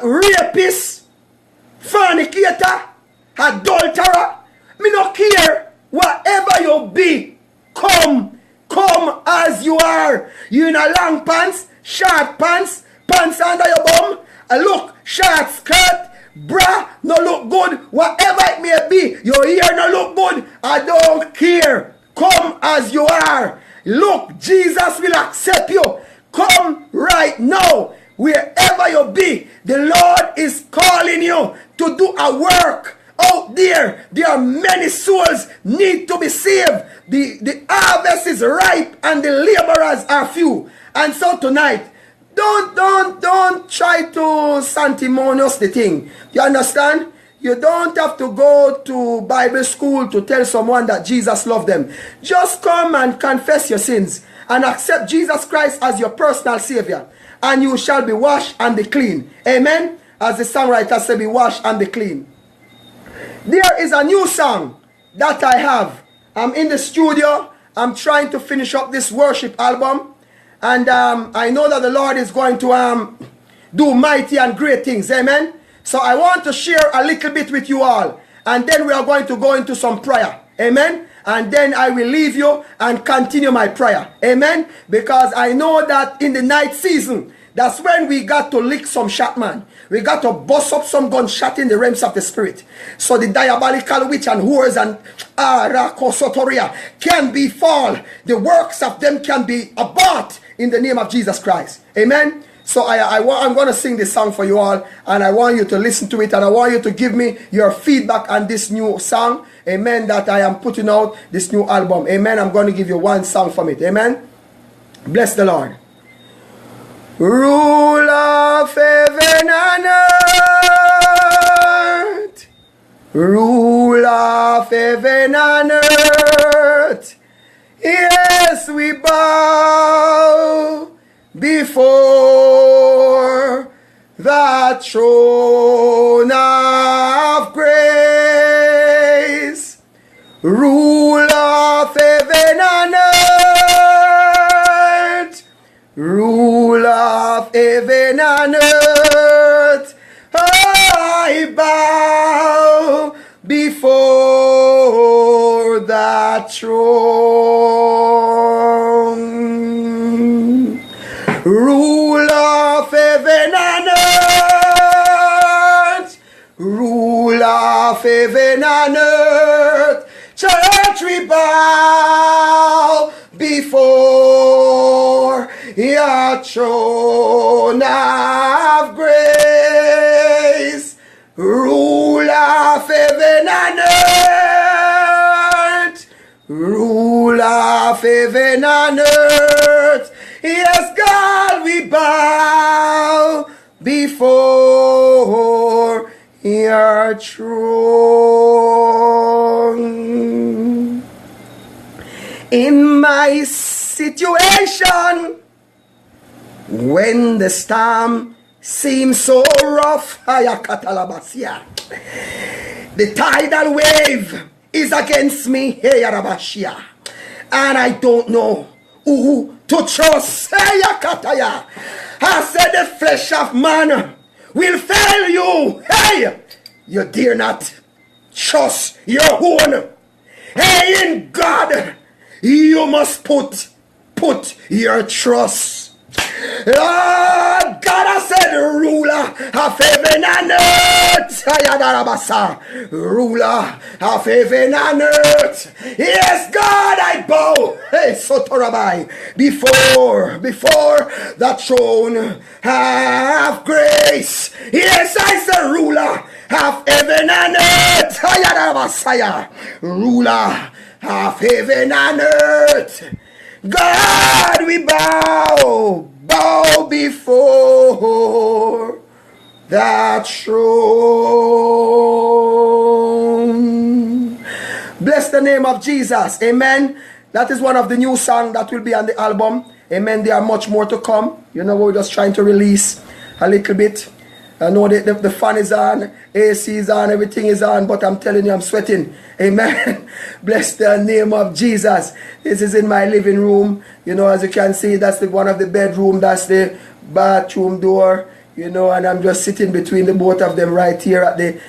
rapist, fornicator, adulterer, me no care. Whatever you be, come as you are. You in a long pants, short pants, pants under your bum, look, short skirt, bra, no look good, whatever it may be, your hair no look good, I don't care. Come as you are. Look, Jesus will accept you. Come right now. Wherever you be, the Lord is calling you to do a work out there. There are many souls need to be saved. The harvest is ripe and the laborers are few. And so tonight, don't try to sanctimonious the thing. You understand? You don't have to go to Bible school to tell someone that Jesus loved them. Just come and confess your sins and accept Jesus Christ as your personal Savior, and you shall be washed and be clean. Amen? As the songwriter said, be washed and be clean. There is a new song that I have. I'm in the studio. I'm trying to finish up this worship album. And I know that the Lord is going to do mighty and great things. Amen? So I want to share a little bit with you all. And then we are going to go into some prayer. Amen? And then I will leave you and continue my prayer. Amen? Because I know that in the night season, that's when we got to lick some shot, man. We got to bust up some gunshot in the realms of the spirit. So the diabolical witch and whores and rakosotoria can be fall. The works of them can be abort in the name of Jesus Christ. Amen? So I'm going to sing this song for you all. And I want you to listen to it. And I want you to give me your feedback on this new song. Amen. That I am putting out this new album. Amen. I'm going to give you one song from it. Amen. Bless the Lord. Rule of heaven and earth. Rule of heaven and earth. Yes, we bow before the throne of grace. Rule of heaven and earth. Rule of heaven and earth. I bow before the throne. Rule of heaven and earth. Rule of heaven and earth. Church, we bow before your throne of grace. Rule of heaven and earth. Yes, God, we bow before your throne. In my situation, when the storm seems so rough, the tidal wave is against me, and I don't know who to trust. I said the flesh of man will fail you. Hey, you dare not trust your own. Hey, in God, you must put your trust. Lord God, I said, ruler of heaven and earth. Ruler of heaven and earth. Yes, God, I bow. Hey, Sotorabai, before the throne of grace. Yes, I said, ruler of heaven and earth. Ruler of heaven and earth. God, we bow before that throne. Bless the name of Jesus. Amen. That is one of the new songs that will be on the album. Amen. There are much more to come. You know, we're just trying to release a little bit. I know the fan is on, AC is on, everything is on, but I'm telling you, I'm sweating. Amen. Bless the name of Jesus. This is in my living room. You know, as you can see, that's one of the bedroom. That's the bathroom door. You know, and I'm just sitting between the both of them right here at the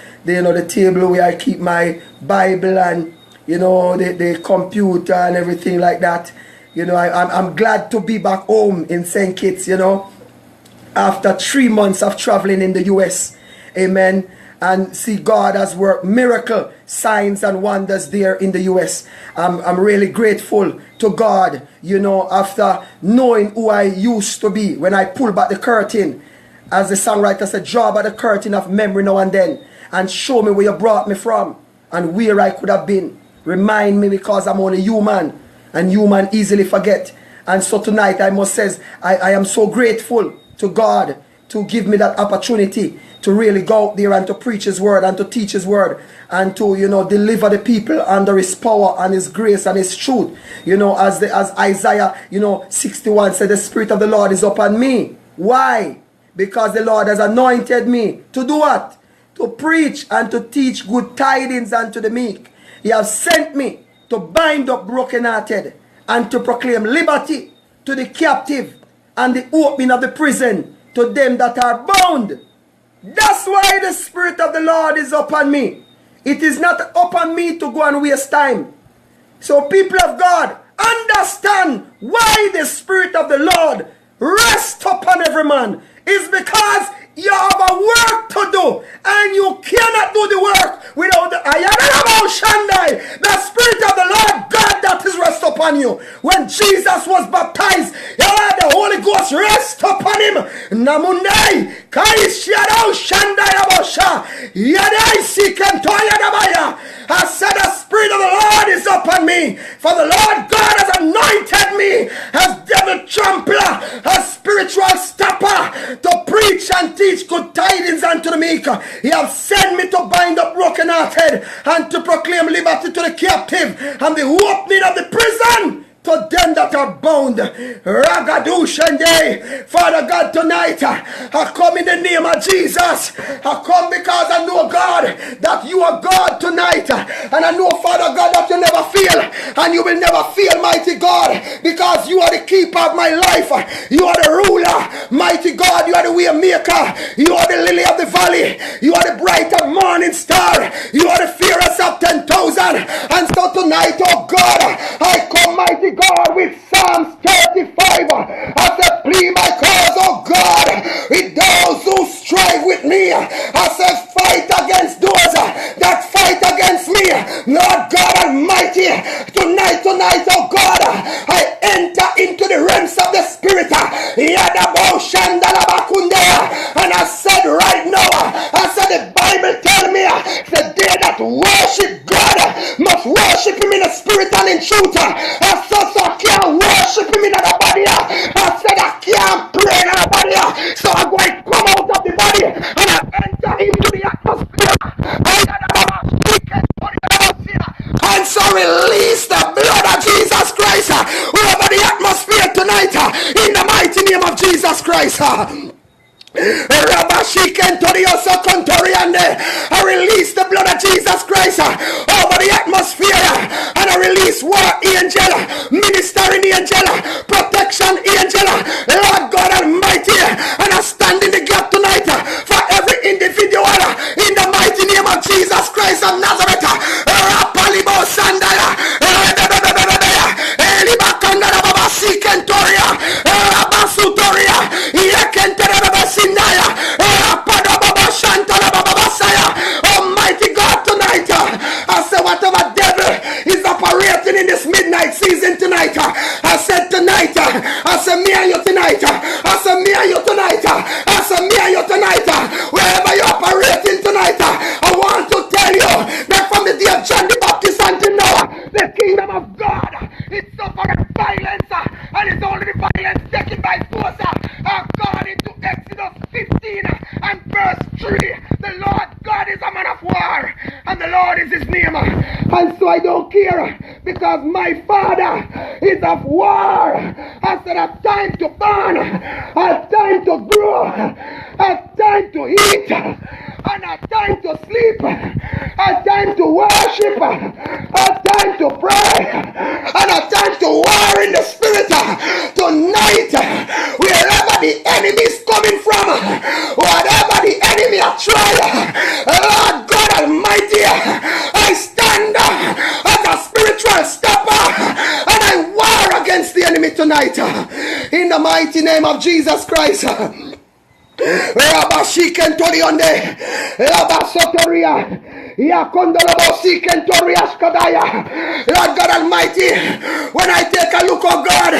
table where I keep my Bible and, you know, the computer and everything like that. You know, I'm glad to be back home in St. Kitts, you know, after 3 months of traveling in the US. Amen. And see, God has worked miracle signs and wonders there in the US. I'm really grateful to God, you know, after knowing who I used to be. When I pull back the curtain, as the songwriter said, draw back the curtain of memory now and then and show me where you brought me from and where I could have been. Remind me, because I'm only human and human easily forget. And so tonight I must say I am so grateful to God to give me that opportunity to really go out there and to preach His word and to teach His word and to, you know, deliver the people under His power and His grace and His truth. You know, as Isaiah, you know, 61 said, the Spirit of the Lord is upon me. Why? Because the Lord has anointed me to do what? To preach and to teach good tidings unto the meek. He has sent me to bind up brokenhearted and to proclaim liberty to the captive and the opening of the prison to them that are bound. That's why the Spirit of the Lord is upon me. It is not upon me to go and waste time. So people of God, understand why the Spirit of the Lord rests upon every man. It's because you have a work to do, and you cannot do the work without the Spirit of the Lord God that is rest upon you. When Jesus was baptized, the Holy Ghost rest upon him. Namundai, I said the Spirit of the Lord is upon me, for the Lord God has anointed me as devil trampler, as spiritual stopper, to preach and teach good tidings unto the meek. He has sent me to bind up brokenhearted and to proclaim liberty to the captive and the opening of the prison to them that are bound. Ragadushande. Father God, tonight I come in the name of Jesus. I come because I know, God, that you are God tonight. And I know, Father God, that you never fail. And you will never fail, mighty God, because you are the keeper of my life. You are the ruler, mighty God. You are the way maker. You are the lily of the valley. You are the bright and morning star. You are the fairest of 10,000. And so tonight, oh God, I come, mighty God, with Psalms 35. I said, plead my cause, oh God, with those who strive with me. I said, fight against those that fight against me. Lord God Almighty, tonight, oh God, I enter into the realms of the Spirit. And I said right now, I said the Bible tell me that they They that worship God must worship him in the spirit and in truth. I can't worship him in the body. I said I can't pray in the body. So I'm going to come out of the body and I enter into the atmosphere. And so release the blood of Jesus Christ over the atmosphere tonight in the mighty name of Jesus Christ. I release the blood of Jesus Christ over the atmosphere, and I release war angel, ministering angel, protection angel, Lord God Almighty, and I stand in the gap tonight for every individual in the mighty name of Jesus Christ of Nazareth. Almighty God, tonight I say whatever devil is operating in this midnight season tonight, I said tonight, I said me and you tonight, I said me and you tonight, I said me and you tonight, wherever you're operating tonight, I want to tell you that from the day of John the Baptist until now, the kingdom of God is suffering violence, and it's only the violence taken by force. According to Exodus 15 and verse 3, the Lord God is a man of war, and the Lord is his name. And so I don't care, because my Father is of war. I said a time to burn, a time to grow, a time to eat, and a time to sleep, a time to worship, a time to pray, and a time to war in the spirit. Tonight, wherever the enemy is coming from, whatever the enemy has tried, Lord God Almighty, I stand as a spiritual stopper, and I war against the enemy tonight in the mighty name of Jesus Christ. Lord God Almighty, when I take a look, oh God,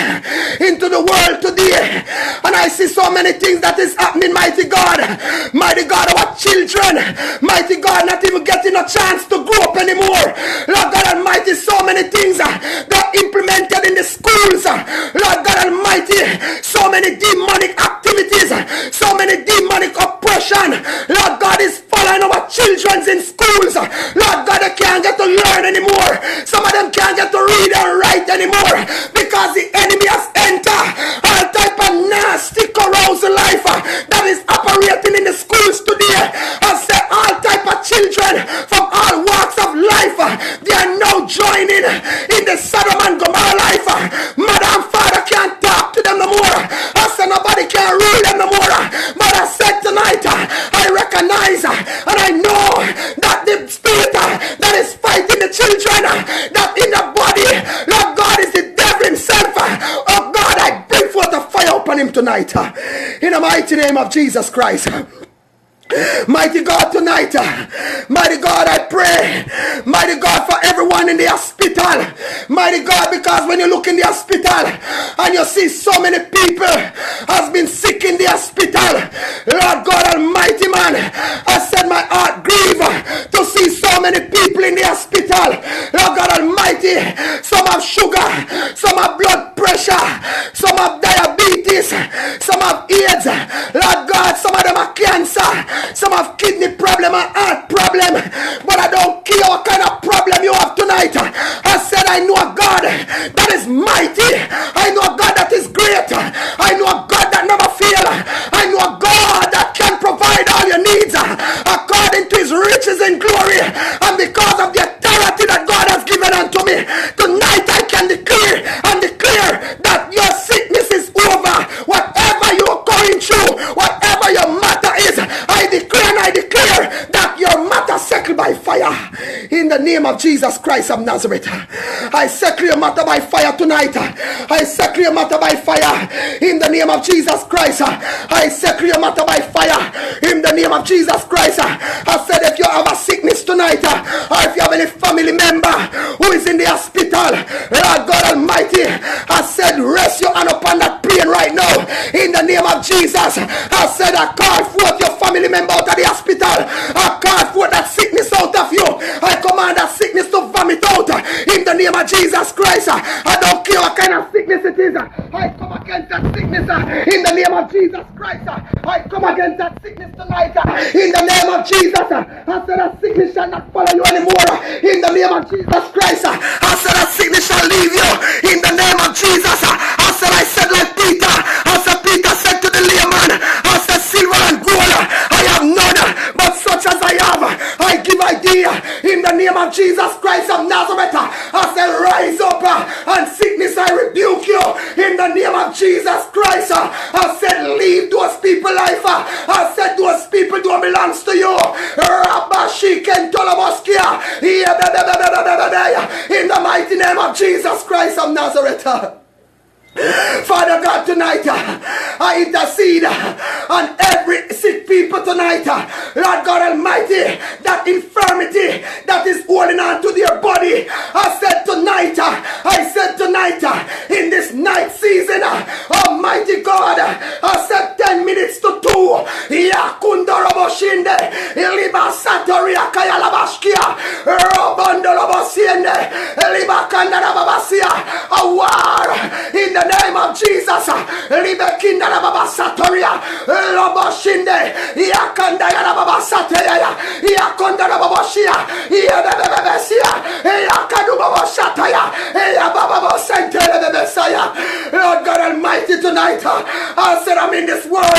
into the world today, and I see so many things that is happening, mighty God, our children, mighty God, not even getting a chance to grow up anymore. Lord God Almighty, so many things got implemented in the schools. Lord God Almighty, so many demonic activities, so many demonic oppression. Lord God is following our children in schools. Lord God, they can't get to learn anymore. Some of them can't get to read and write anymore because the enemy has entered all type of nasty carousal life that is operating in the schools today. I say all type of children from all walks of life, they are now joining in the Sodom and Gomorrah life. Mother and father can't talk to them no more. I say nobody can rule them no more. But I said tonight, I recognize and I know that the spirit that is fighting the children, that in the body, Lord God, is the devil himself. Oh God, I bring forth a fire upon him tonight in the mighty name of Jesus Christ. Mighty God, tonight, mighty God, I pray, mighty God, for everyone in the hospital, mighty God, because when you look in the hospital and you see so many people has been sick in the hospital, Lord God Almighty, man, I said my heart grieve to see so many people in the hospital. Lord God Almighty, some have sugar, some have blood pressure, some have diabetes, some have AIDS, Lord God, some of them are cancer, some have kidney problem and heart problem, but I don't care what kind of problem you have tonight. I said I know a God that is mighty, I know a God that is great, I know a God that never fails, I know a God that can provide all your needs according to his riches and glory, and because of the authority that God has given unto me, tonight I can declare that your sickness is over. Whatever you're going through, whatever your matter is, I declare and I declare that your matter settled by fire in the name of Jesus Christ of Nazareth. I settle your matter by fire tonight. I settle your matter by fire in the name of Jesus Christ. I settle your matter by fire in the name of Jesus Christ. I said if you have a sickness tonight, or if you have any family member who is in the hospital, Lord God Almighty, I said rest your hand upon that plane right now in the name of Jesus. I said I call forth your family member out of the hospital. I call forth that sickness out of you. name of Jesus Christ. I don't care what kind of sickness it is. I come against that sickness in the name of Jesus Christ. I come against that sickness tonight in the name of Jesus. I said that sickness shall not follow you anymore in the name of Jesus Christ. I said that sickness shall leave you in the name of Jesus. I said like Peter. Peter said to the layman, I said silver and gold I have none, but such as I have I give idea in the name of Jesus Christ of Nazareth. I said rise up and sickness I rebuke you in the name of Jesus Christ. I said leave those people life. I said those people don't belong to you. In the mighty name of Jesus Christ of Nazareth. Father God, tonight I intercede on every sick people tonight. Lord God Almighty, that infirmity that is holding on to their body. I said tonight, in this night season, Almighty God, I said 10 minutes to 2. Yakundoroboshinde, Ilibasatoria Kayalabashkia, Robondorobosiende, Elibakandababasia, a war in the name of Jesus. Libekinda la baba satoria, Loboshinde, Yakanda la baba sataya, Yakonda la baba shia, Yabebebesia, Yakadu baba shataya, Yababa sentele the Messiah. Lord God Almighty, tonight I said I'm in this world,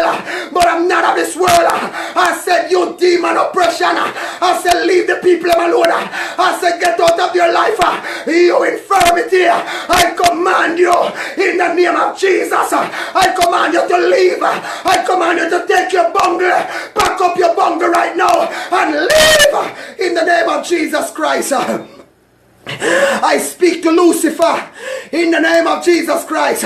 but I'm not of this world. I said you demon oppression. I said leave the people alone. I said get out of your life. You infirmity, I command you in the name of Jesus. I command you to leave. I command you to take your bungle, pack up your bungle right now and leave in the name of Jesus Christ. I speak to Lucifer in the name of Jesus Christ.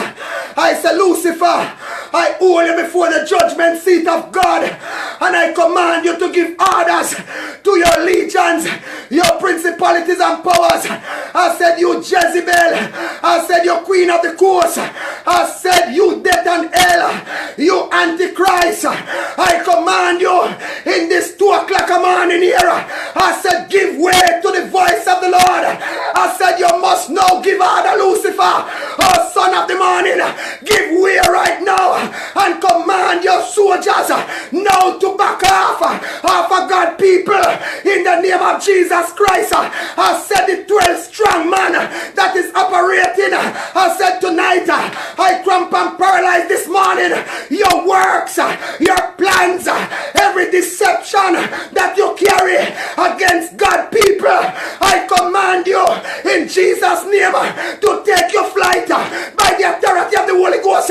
I say, Lucifer, I hold you before the judgment seat of God, and I command you to give orders to your legions, your principalities and powers. I said, you Jezebel. I said, you queen of the coast. I said, you death and hell, you antichrist. I command you in this 2 o'clock morning here. I said, give way to the voice of the Lord. I said, you must now give order, Lucifer, oh son of the morning. Give way right now and command your soldiers now to back off of God people in the name of Jesus Christ. I said the 12 strong man that is operating. I said tonight I cramp and paralyze this morning your works, your plans, every deception that you carry against God people. I command you in Jesus' name to take your flight by the authority of the Holy Ghost.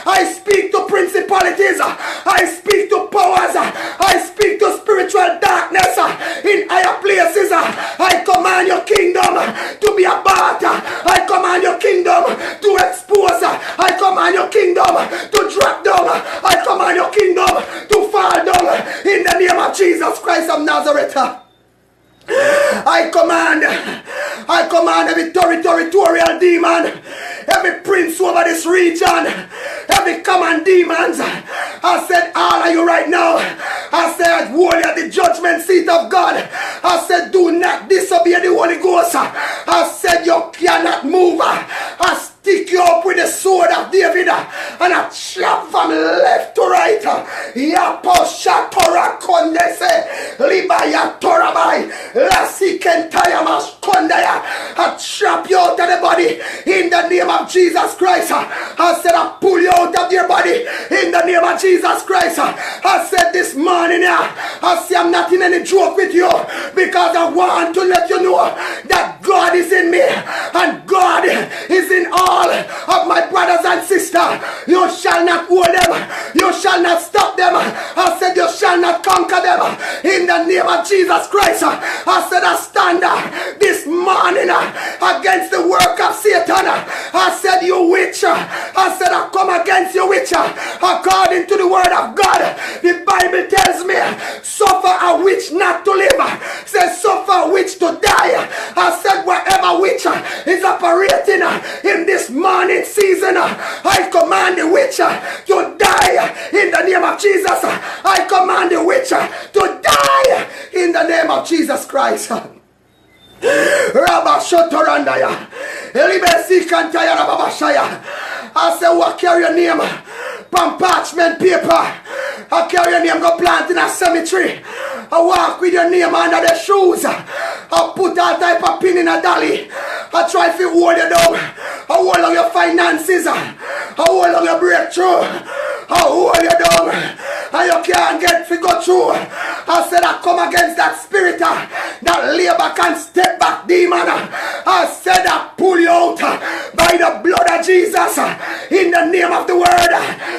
I speak to principalities, I speak to powers, I speak to spiritual darkness in higher places. I command your kingdom to be about. I command your kingdom to expose. I command your kingdom to drop down. I command your kingdom to fall down in the name of Jesus Christ of Nazareth. I command every territorial demon, every prince over this region, every common demons. I said, all of you right now, I said, hold you at the judgment seat of God. I said, do not disobey the Holy Ghost. I said, you cannot move. I stick you up with the sword of David and I chop from left to right. Yaposha Torah Kondese Libaya Torabai Lasikentayamash Kondaya. I chop you out of the body in the name of Jesus Christ. I said, I pull you out of your body in the name of Jesus Christ. I said this morning, I say I'm not in any joke with you, because I want to let you know that God is in me and God is in all of my brothers and sisters. You shall not hold them, you shall not stop them. I said you shall not conquer them in the name of Jesus Christ. I said I stand this morning against the work of Satan. I said you witch, I said I come against you witch. According to the word of God, the Bible tells me, suffer a witch not to live, says suffer a witch to die. I said wherever witch is operating in this morning season, I command the witch to die die in the name of Jesus. I command the witch to die in the name of Jesus Christ. Rabba Shotorandaya, Elibesi Kantaya Rababashaya. I say, what carry your name from parchment paper? I carry your name, go plant in a cemetery. I walk with your name under the shoes. I put all type of pin in a dolly. I try to hold you down. I hold on your finances. I hold on your breakthrough. I hold you down. And you can't get to go through. I said, I come against that spirit that labor can step back demon. I said, I pull you out by the blood of Jesus in the name of the word,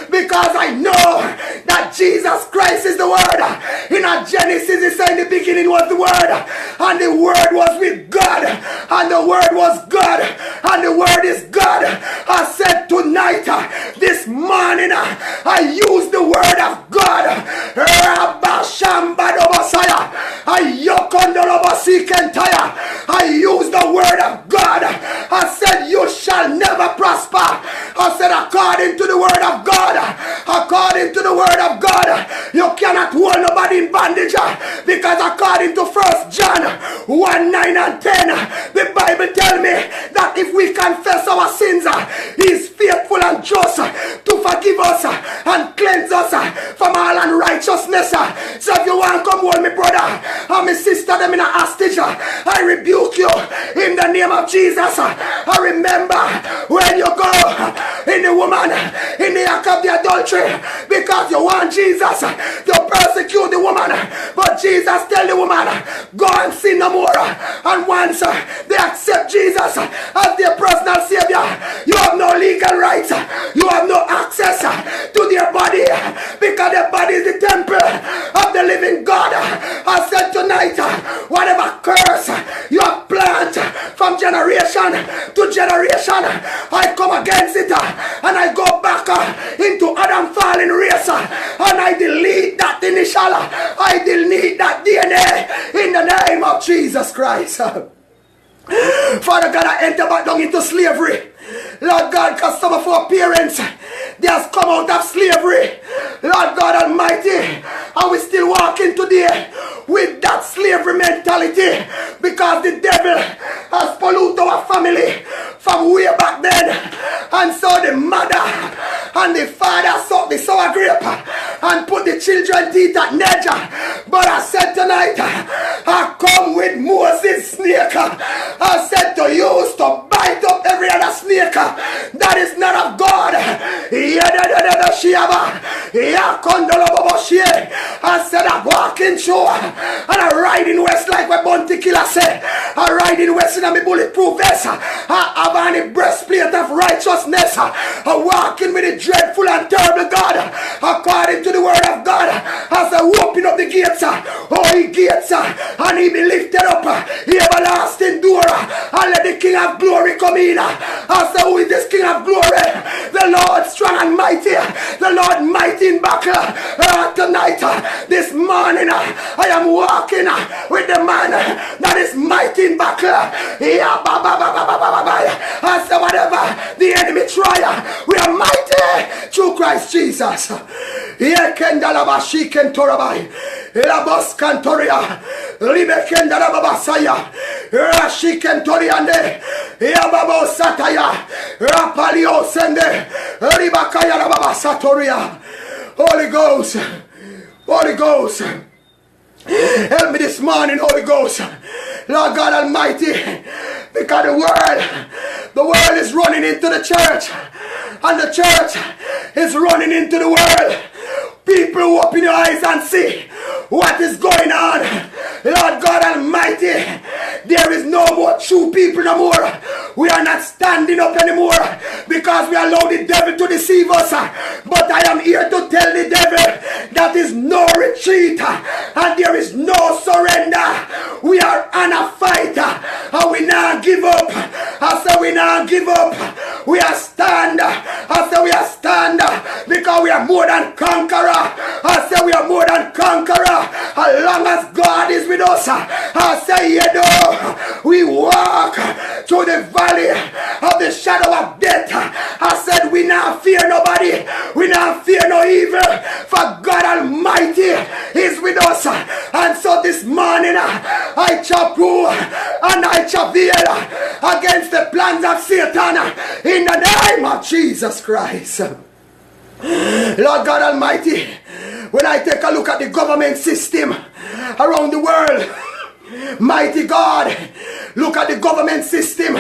because I know that Jesus Christ is the word. In Genesis it said, in the beginning was the word, and the word was with God, and the word was God, and the word is God. I said tonight, this morning, I use the word of God. I use the word of God. I said, you shall never prosper. I said, according to the word of God, according to the word of God, you cannot hold nobody in bondage, because according to 1 John 1:9 and 10, the Bible tells me that if we confess our sins, He is faithful and just to forgive us and cleanse us from all unrighteousness. So if you want to come hold me brother and my sister them in a hostage, I rebuke you in the name of Jesus. I remember when you go in the woman in the act of the adultery, because you want Jesus, you persecute the woman, but Jesus tell the woman, go and sin no more. And once they accept Jesus as their personal savior, you have no legal rights, you have no access to their body, because their body is the temple of the living God. I said tonight, whatever curse you have planted from generation to generation, I come against it and I go back into Adam fallen race and I delete that initial, I delete that DNA in the name of Jesus Christ. Father God, I enter back down into slavery. Lord God, because some of our parents, they have come out of slavery. Lord God Almighty, and we still walking today with that slavery mentality, because the devil has polluted our family from way back then. And so the mother and the father sucked the sour grape and put the children teeth at Nedge. But I said tonight, I come with Moses snake. I said to use to bite up every other snake that is not of God. I said, I'm walking through and I'm riding west like what Bounty Killer said. I'm riding west in a bulletproof vest. I have on a breastplate of righteousness. I'm walking with a dreadful and terrible God, according to the word of God. As I open up the gates, holy gates, and He be lifted up, the everlasting door, and let the King of glory come in. I say, who is this King of glory? The Lord strong and mighty, the Lord mighty in battle. Tonight, this morning, I am walking with the man that is mighty in battle. I say, whatever the enemy try, we are mighty through Christ Jesus. Elabos Cantoria, Libekenda Babasaya, Rashikentoriande, Yababo Sataya, Rapalio Sende, Ribakaya Babasatoria. Holy Ghost, Holy Ghost, help me this morning, Holy Ghost, Lord God Almighty, because the world is running into the church, and the church is running into the world. People, open your eyes and see what is going on. Lord God Almighty, there is no more true people no more. We are not standing up anymore because we allow the devil to deceive us. But I am here to tell the devil that is no retreat and there is no surrender. We are on a fight and we not give up. I say we not give up. We are stand. I say we are stand because because we are more than conqueror. I say we are more than conqueror. As long as God is with us, I say, you know, we walk through the valley of the shadow of death. I said, we not fear nobody. We not fear no evil. For God Almighty is with us. And so this morning, I chop rule and I chop the against the plans of Satan in the name of Jesus Christ. Lord God Almighty, when I take a look at the government system around the world, mighty God, look at the government system.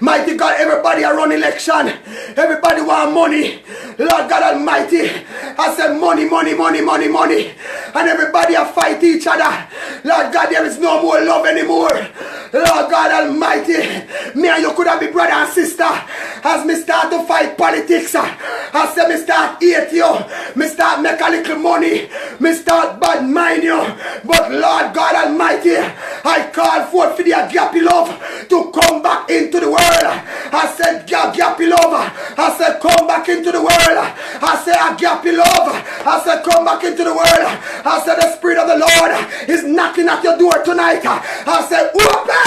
Mighty God, everybody run election. Everybody want money. Lord God Almighty, I said money, money, money, money, money. And everybody fight each other. Lord God, there is no more love anymore. Lord God Almighty, me and you could have been brother and sister. As me start to fight politics, I said me start hate you. Me start make a little money. Me start bad mind you. But Lord God Almighty, I call forth for the agape love to come back into the world. I said agape love. I said come back into the world. I said agape love. I said come back into the world. I said the Spirit of the Lord is knocking at your door tonight. I said open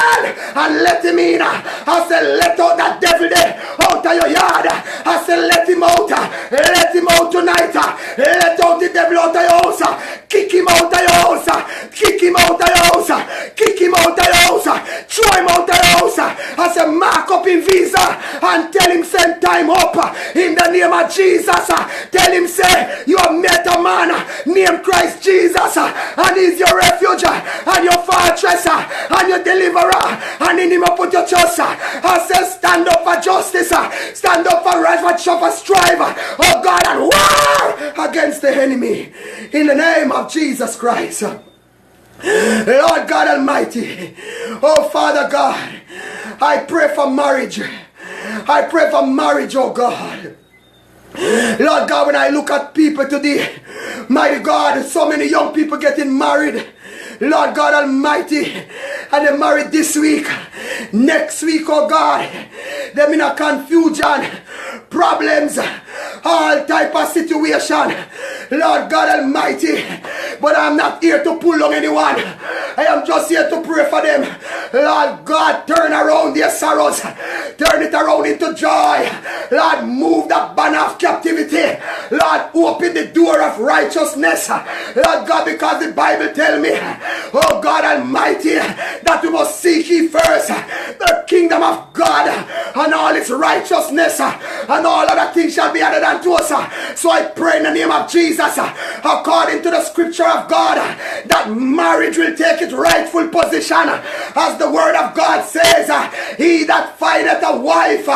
and let him in. I said let out that devil there out of your yard. I said let him out. Let him out tonight. Let out the devil out of your house. Kick him out of your house. Kick him out of your house. Kick him out of your house. Throw him out of your house. I said mark up in visa and tell him send time up in the name of Jesus. Tell him say you have met a man named Christ Jesus and he's your refuge and your fortress and your deliverer and in him I put your trust. I said stand up for justice. Stand up for right, for strive. Oh God, and war against the enemy in the name of Jesus Christ. Lord God Almighty, oh Father God, I pray for marriage. I pray for marriage, oh God. Lord God, when I look at people today, mighty God, so many young people getting married. Lord God Almighty, and they married this week. Next week, oh God, them in a confusion, problems, all type of situation. Lord God Almighty, but I'm not here to pull on anyone. I am just here to pray for them. Lord God, turn around their sorrows. Turn it around into joy. Lord, move that banner of captivity. Lord, open the door of righteousness. Lord God, because the Bible tells me, oh God Almighty, that we must seek ye first the kingdom of God and all its righteousness, and all other things shall be added unto us. So I pray in the name of Jesus, according to the scripture of God, that marriage will take its rightful position. As the word of God says, he that findeth a wife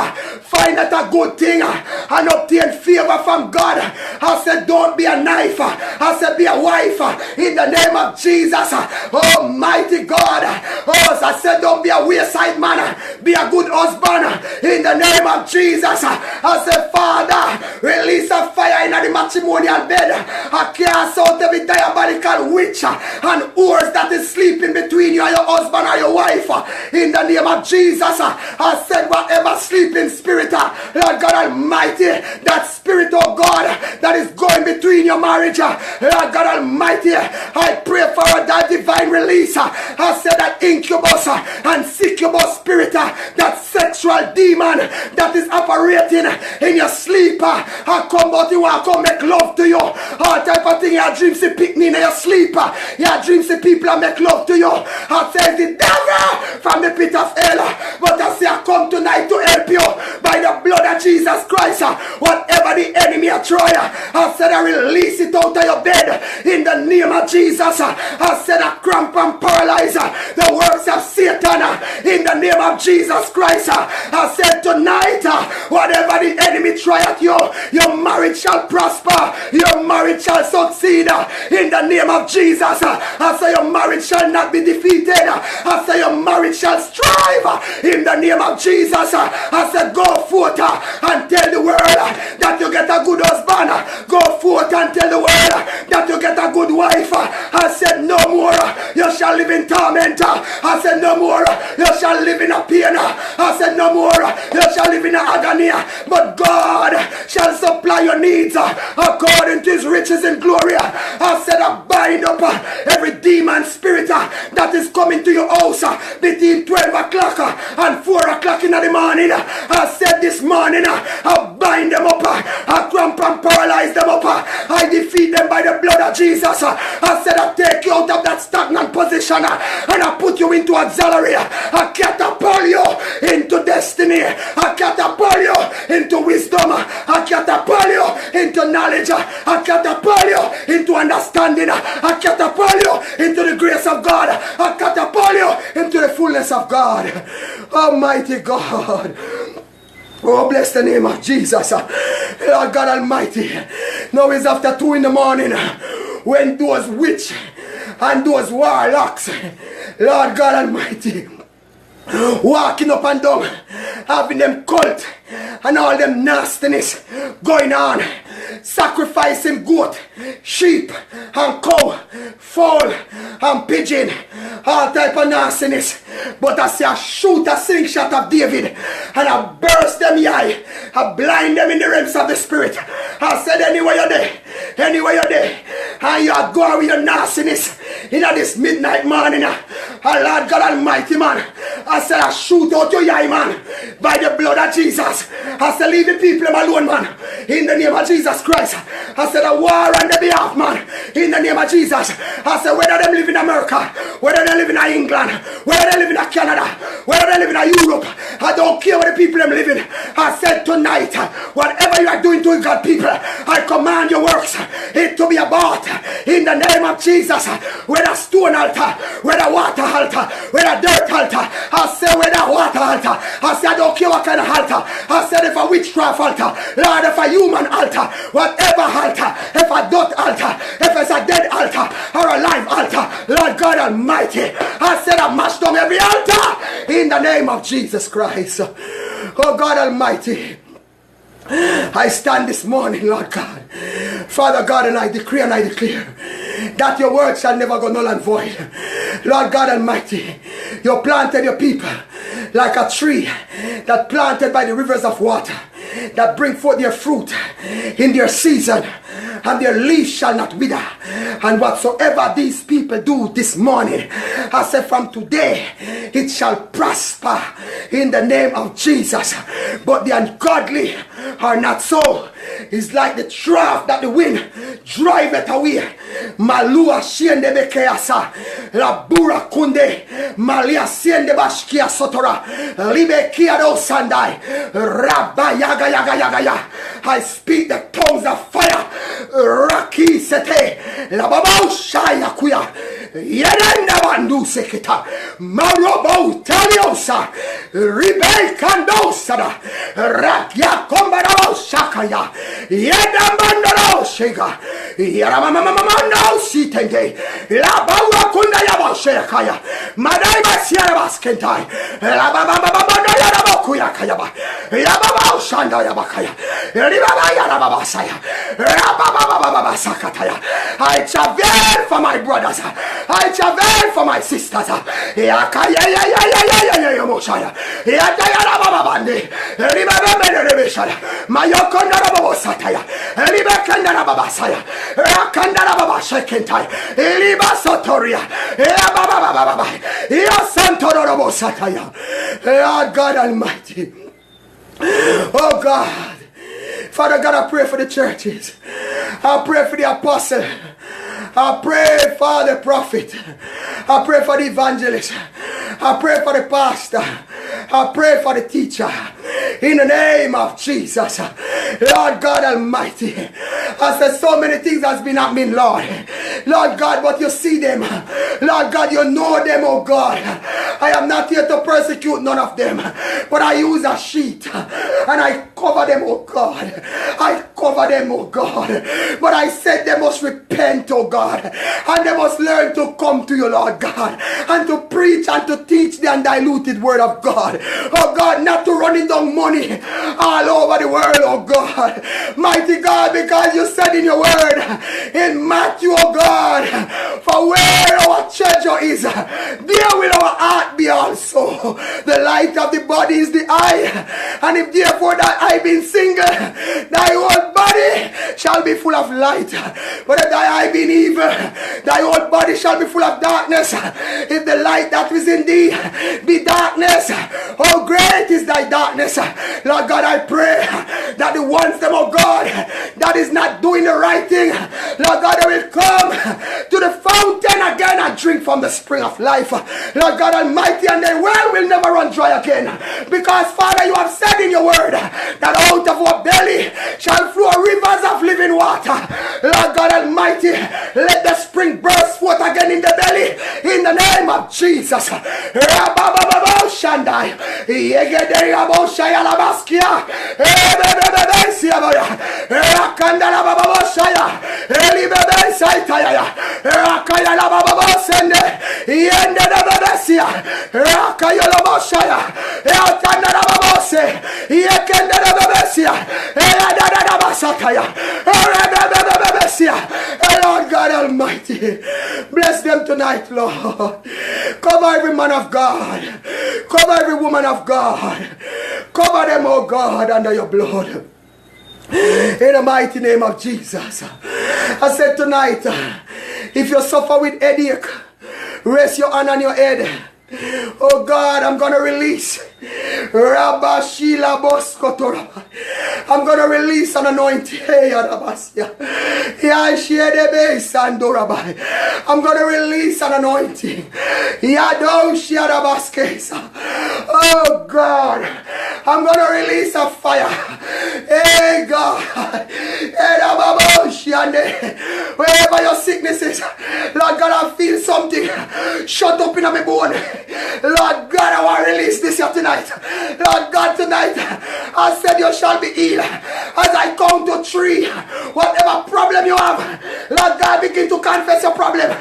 findeth a good thing and obtain favor from God. I said don't be a knife. I said be a wife in the name of Jesus. Almighty God. Oh, I said don't be a wayside man. Be a good husband in the name of Jesus. I said Father, release a fire in the matrimonial bed. I cast out every diabolical witch and whores that is sleeping between you and your husband or your wife in the name of Jesus. I said whatever sleeping spirit, Lord God Almighty, that spirit of God that is going between your marriage, Lord God Almighty, I pray for that divine release. I said that incubus and succubus spirit, that sexual demon that is operating in your sleep, I come out, you want to come make love to you, all type of thing. Your dreams to pick me in your sleep, your dreams to people and make love to you. I say the devil from the pit of hell, but I say I come tonight to help you by the blood of Jesus Christ. Whatever the enemy try, I said I release it out of your bed in the name of Jesus. I said I cramp and paralyze the works of Satan in the name of Jesus Christ. I said tonight, whatever the enemy try at you, your marriage shall prosper, your marriage shall succeed in the name of Jesus. I say your marriage shall not be defeated. I say your marriage shall strive in the name of Jesus. I said go forth and tell the world that you get a good husband. son, go forth and tell the world that you get a good wife. I said no more, you shall live in torment. I said no more, you shall live in a pain. I said no more, you shall live in a agony. But God shall supply your needs according to his riches in glory. I said I bind up every demon spirit that is coming to your house between 12 o'clock and 4 o'clock in the morning. I said this morning I bind them up, I cramp and paralyze them up, I defeat them by the blood of Jesus. I said I take you out of that stagnant position and I put you into auxiliary. I catapult you into destiny. I catapult you into wisdom. I catapult you into knowledge. I catapult you into understanding. I catapult you into the grace of God. I catapult you into the fullness of God. Almighty God. Oh, bless the name of Jesus. Lord God Almighty. Now it's after 2 in the morning when those witch and those warlocks, Lord God Almighty, walking up and down, having them cult and all them nastiness going on, sacrificing goat, sheep and cow, fowl and pigeon, all type of nastiness. But I say I shoot a slingshot of David and I burst them eye, I blind them in the realms of the spirit. I said anywhere you're there, and you are going with your nastiness in this midnight morning. Lord God Almighty, man, I said I shoot out your eye, man, by the blood of Jesus. I said leave the people alone, man, in the name of Jesus Christ. I said a war on the behalf, man, in the name of Jesus. I said whether they live in America, whether they live in England, whether they live in Canada, whether they live in Europe, I don't care where the people them living. I said tonight, whatever you are doing to God people, I command your works it to be about in the name of Jesus. Whether stone altar, whether water altar, whether dirt altar, I say whether water altar, I say I don't care what kind of altar. I said if a witchcraft altar, Lord, if a human altar, whatever altar, if a dirt altar, if it's a dead altar or a live altar, Lord God Almighty, I said I mash down every altar in the name of Jesus Christ. Oh God Almighty, I stand this morning, Lord God, Father God, and I decree and I declare that your word shall never go null and void. Lord God Almighty, you planted your people like a tree that planted by the rivers of water, that bring forth their fruit in their season, and their leaves shall not wither. And whatsoever these people do this morning, I say from today it shall prosper in the name of Jesus. But the ungodly are not so. It's like the draft that the wind driveth away. Malua siende bekeasa, la bura kunde, malia siende bashkia sotora, libe kiado sandai, rabba yaga yaga yaga ya. I speak the tongues of fire, raki sete, la babau shaya kuya, yerenda bandu seketa, marobo taliosa, ribe kandosada, rakya kombarao shakaya, yeda mandaro shega, yaramamamamamando sitende, la bawa kunda yaba shekaya, madai basiara baskentai, la bababababando yarabokuya kayaba, la babau shanda yabakaya, ribaba yarababasaya, rabababababasakataya. I travel for my brothers, I travel for my sisters, yakaya ya ya ya ya ya ya ya moshaya, yataya rabababande, ribaba rebeshaya, mayokonda rababosataya, ribakanda rababasaya, rakanda rababashakentai, liba sotoria, bababababa, yasantoro rabosataya. Lord God Almighty, oh God, Father God, I pray for the churches, I pray for the apostle, I pray for the prophet, I pray for the evangelist, I pray for the pastor, I pray for the teacher, in the name of Jesus. Lord God Almighty, I said so many things has been happening, Lord. Lord God, but you see them. Lord God, you know them, oh God. I am not here to persecute none of them, but I use a sheet and I cover them, oh God. I cover them, oh God. But I said they must repent, oh God, and they must learn to come to you, Lord God, and to preach and to teach the undiluted word of God. Oh God, not to run it down money all over the world, oh God. Mighty God, because you said in your word, in Matthew, oh God, for where our treasure is, there will our heart be also. The light of the body is the eye, and if therefore thy eye being single, thy whole body shall be full of light. But if thy eye being evil, thy whole body shall be full of darkness. If the light that is in thee be darkness, how great is thy darkness. Lord God, I pray that the ones them, oh God, that is not doing the right thing, Lord God, they will come to the fountain again and drink from the spring of life. Lord God Almighty, and their well will never run dry again. Because Father, you have said in your word that out of our belly shall flow rivers of living water. Lord God Almighty, let the spring burst forth again in the belly, in the name of Jesus. Lord God Almighty, bless them tonight, Lord. Cover every man of God. Cover every woman of God. Cover them, oh God, under your blood. In the mighty name of Jesus. I said tonight, if you suffer with headache, raise your hand on your head. Oh God, I'm going to release. I'm going to release an anointing. I'm going to release an anointing. Oh God, I'm going to release a fire. Hey God, wherever your sickness is, Lord God, I feel something shut up in my bone. Lord God, I want to release this here tonight. Lord God, tonight I said you shall be healed. As I count to 3, whatever problem you have, Lord God, begin to confess your problem.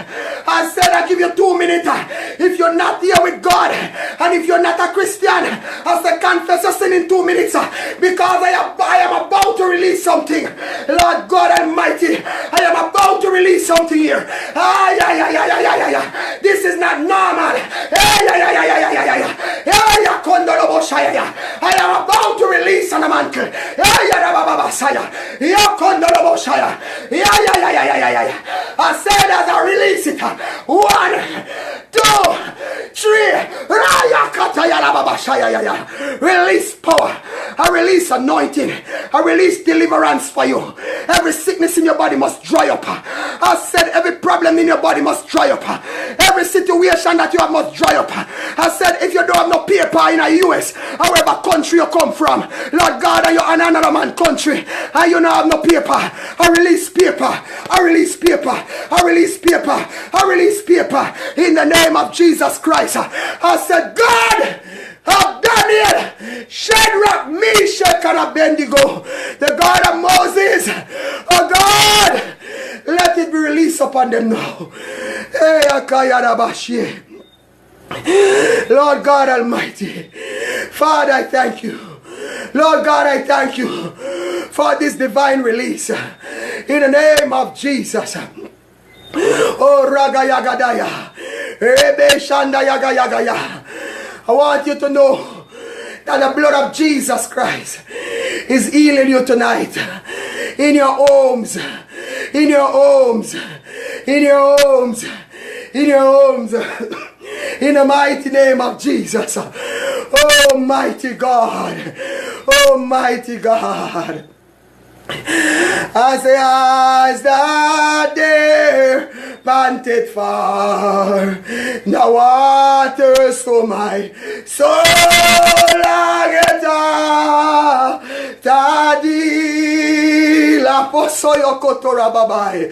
I said I give you 2 minutes. If you're not here with God, and if you're not a Christian, I said confess your sin in 2 minutes, because I am about to release something. Lord God Almighty, I am about to release something here. This is not normal. I am about to release an mantle. I said as I release it, 1, 2, 3. Release power. I release anointing. I release deliverance for you. Every sickness in your body must dry up. I said every problem in your body must dry up. Every situation that you have must dry up. I said if you don't have no paper in the US, however country you come from, Lord God, and you're in another man country, and you don't have no paper, I release paper. I release paper. I release paper. I release paper in the name of Jesus Christ. I said, God, of Daniel, Shadrach, Meshach, and Abednego, the God of Moses, oh God, let it be released upon them now. Lord God Almighty, Father, I thank you. Lord God, I thank you for this divine release in the name of Jesus. Oh, Raga Yagadaya, Rebe Shanda Yaga Yagaya. I want you to know that the blood of Jesus Christ is healing you tonight. In your homes, in your homes, in your homes, in your homes. In the mighty name of Jesus. Almighty God. Almighty God. As the eyes that there panted far, the waters to my soul longeth Tadi la posoyo kotora babai.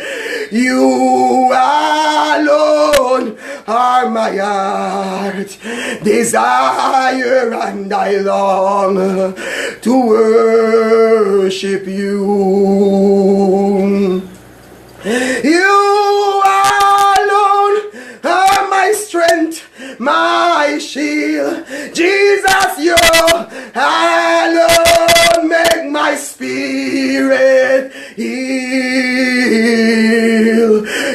You alone are my heart desire, and I long to worship you. You alone are my strength, my my shield. Jesus, you alone make my spirit heal.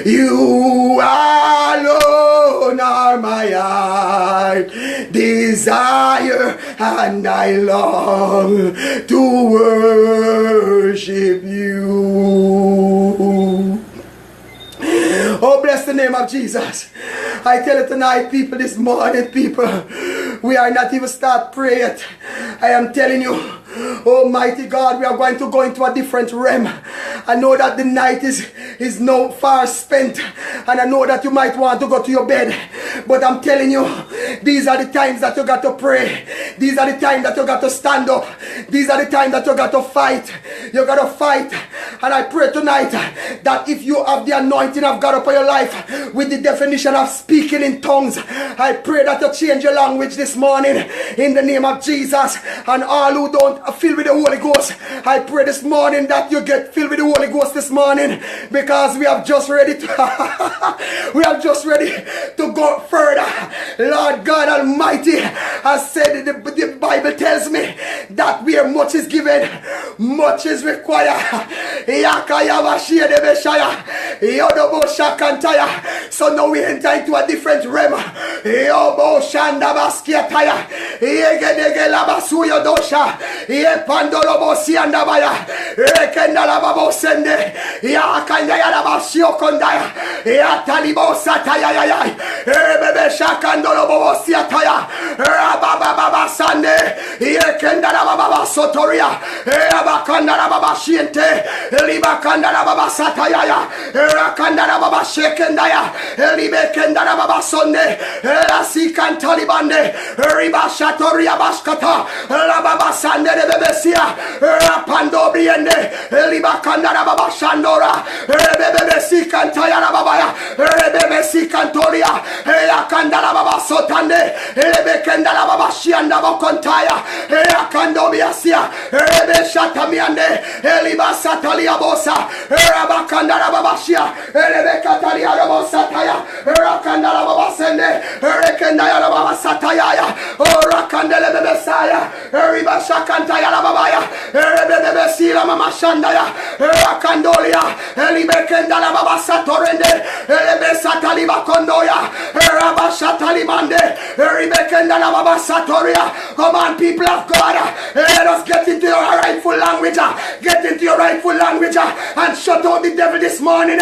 You alone are my heart desire, and I long to worship you. Oh, bless the name of Jesus. I tell you tonight, people, this morning, people, we are not even start praying yet. I am telling you, Almighty God, we are going to go into a different realm. I know that the night is no far spent, and I know that you might want to go to your bed, but I'm telling you, these are the times that you got to pray. These are the times that you got to stand up. These are the times that you got to fight. You got to fight. And I pray tonight that if you have the anointing of God upon your life with the definition of speaking in tongues, I pray that you change your language this morning in the name of Jesus. And all who don't fill with the Holy Ghost, I pray this morning that you get filled with the Holy Ghost this morning, because we have just ready to we are just ready to go further. Lord God Almighty has said, the Bible tells me that where much is given, much is required. So now we enter into a different realm. Come on, people of God, let us get into your rightful language. Get into your rightful language and shut out the devil this morning.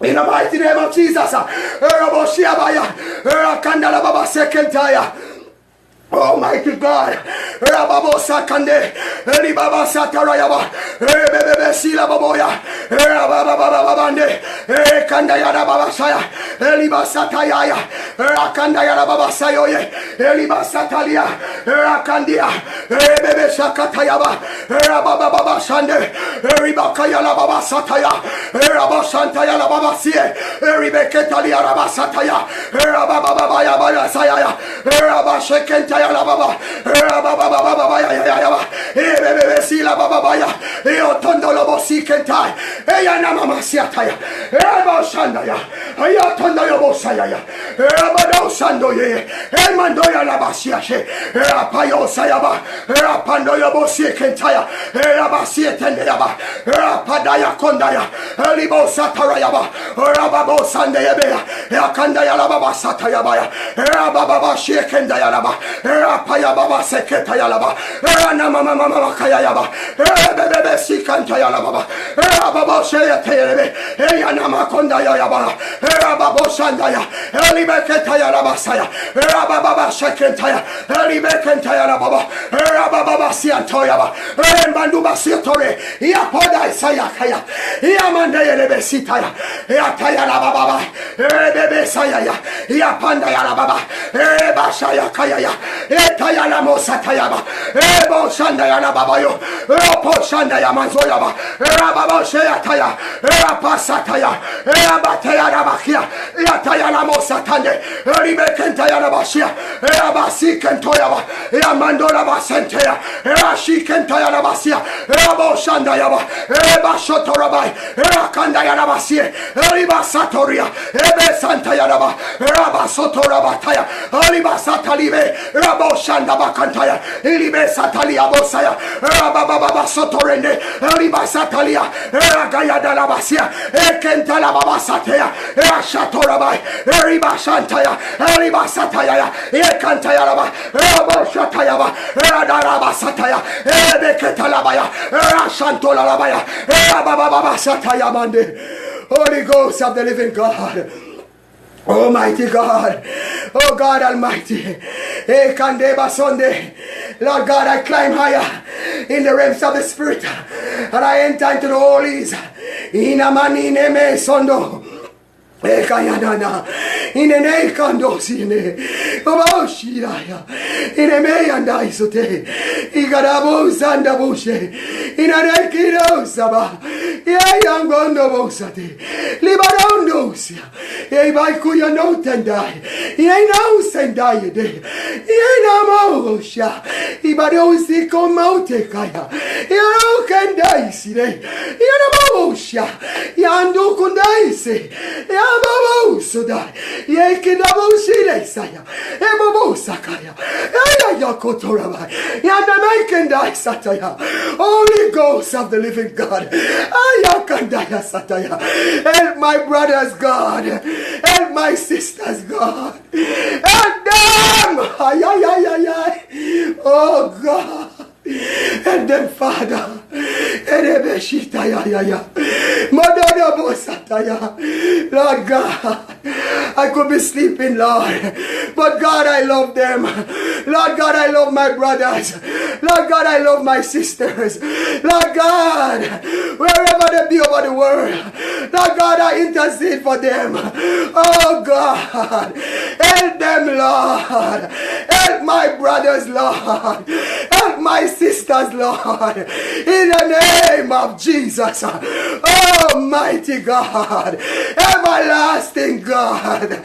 In the mighty name of Jesus, Almighty God, Rababo Sakande, Elibaba Satarayaba, Rebebe Sila Baboya, Rabababande, Kandayana Babasaya, Eliba Satayaya, Rakandayana Babasayoye, Eliba Satalia, Rakandia, Rebebe Sakatayaba, Rabababa Sande, Ribakayala Baba Sataya, Rabasantayala Babasie, Ribeketalia Rabasataya, Rabababaya Bayasaya, Rabashekenta. Baba, Baba, Sila Baba, Eotondolo Bosikentai, Eyanama Siataya, Eba Shandaya, Ayatondoyo Bosaya, Ebado Sandoye, Emandoya Labasiashe, Erapayo Sayaba, Erapandoyo Bosikentaya, Erabasietendaba, Erapadaya Kondaya, Elibo Satarayaba, Erababo Sandayabea, Eakandaya Lababa Satayabaya, Erababa Shekendaya Laba. Rapaya Baba Seketaya Laba, Rana Mama Mama Kayaba, Bebe Sikantaya Laba, Rababo Shayate, Eyanama Kondaya Yaba, Rababo Shandaya, Elibeketaya Labasaya, Rababa Sekentaya, Elibekentaya Laba, Rababa Siantoyaba, Rembanduba Siatore, Yapoda Sayakaya, Yamandaya Lebesitaya, Yataya Lababa, Rebebe Sayaya, Yapandaya Lababa, Rebashaya Kaya, Etayana Mosatayaba, Ebo Shandayana Babayo, Ropo Shandaya Manzoyaba, Rababo Shayataya, Rapasataya, Rabataya Rabakia, Yatayana Mosatande, Ribekentayana Bashia, Rabasi Kentoyaba, Yamandola Basentea, Rashi Kentayana Basia, Rabo Shandayaba, Rebashotorabai, Rakandayana Basia, Ribasatoria, Ebe Santayana, Rabasotorabataya, Ribasatalibe, Rabo Shandabakantaya, Ilibe Satalia Bosaya, Rababa Sotorende, Ribasatalia, Ragaya Dalabasia, Ekentala Babasatea, Rashatorabai, Ribashantaya, Ribasataya, Ekantayaba, Rabo Shatayaba, Radarabasataya, Ebeketalabaya, Rashantolabaya, Rababa Sataya Mande. Holy Ghost of the living God, Almighty God, oh God Almighty, Kandeba Sunday, Lord God, I climb higher in the realms of the Spirit, and I enter into the holies. Inamani neme sondo. Ekayana, in an ekandosine, Oboshiraya, in a mayanda isote, Igarabo Sandabushe, in an ekido saba, Yangondo Bosate, Libarondosia, Ebaikuya no tendai, Yeno sendai de, Yenamosha, Ibadosi comote kaya, Yano candaiside, Yanamosha, Yandu kundaise, Sudai, Yakinabushire Saya, Ebobo Sakaya, Ayakotoraba, Yanamekandai Sataya, Holy Ghost of the living God, Ayakandaya Sataya, help my brothers, God, help my sisters, God, help them, oh God. And then Father, Lord God, I could be sleeping, Lord, but God, I love them. Lord God, I love my brothers. Lord God, I love my sisters. Lord God, wherever they be over the world, Lord God, I intercede for them. Oh God, help them, Lord. Help my brothers, Lord. Help my sisters, Lord. In the name of Jesus. Almighty God. Everlasting God.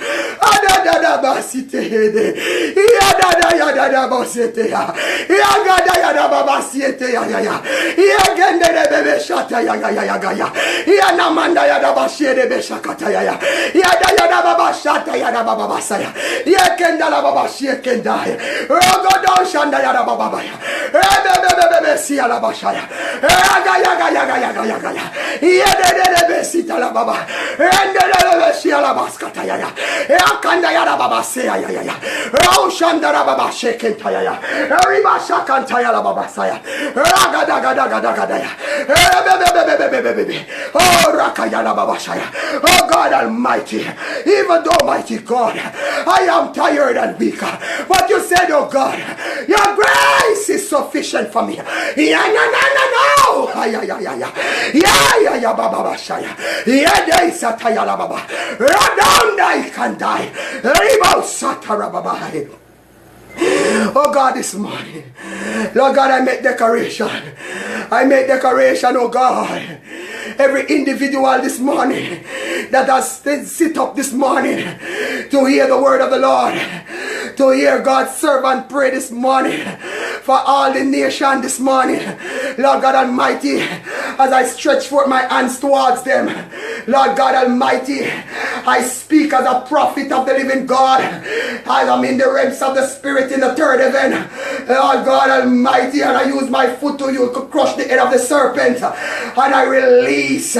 Oh God Almighty, even though, mighty God, I am tired and weak, but you said, oh God, your grace is sufficient for me. Oh God, this morning, Lord God, I make declaration. Oh God, every individual this morning that has sit up this morning to hear the word of the Lord, to hear God's servant pray this morning for all the nation this morning. Lord God Almighty, as I stretch forth my hands towards them, Lord God Almighty, I speak as a prophet of the living God, as I'm in the realms of the Spirit in the third heaven. Lord God Almighty, and I use my foot to crush the head of the serpent. And I release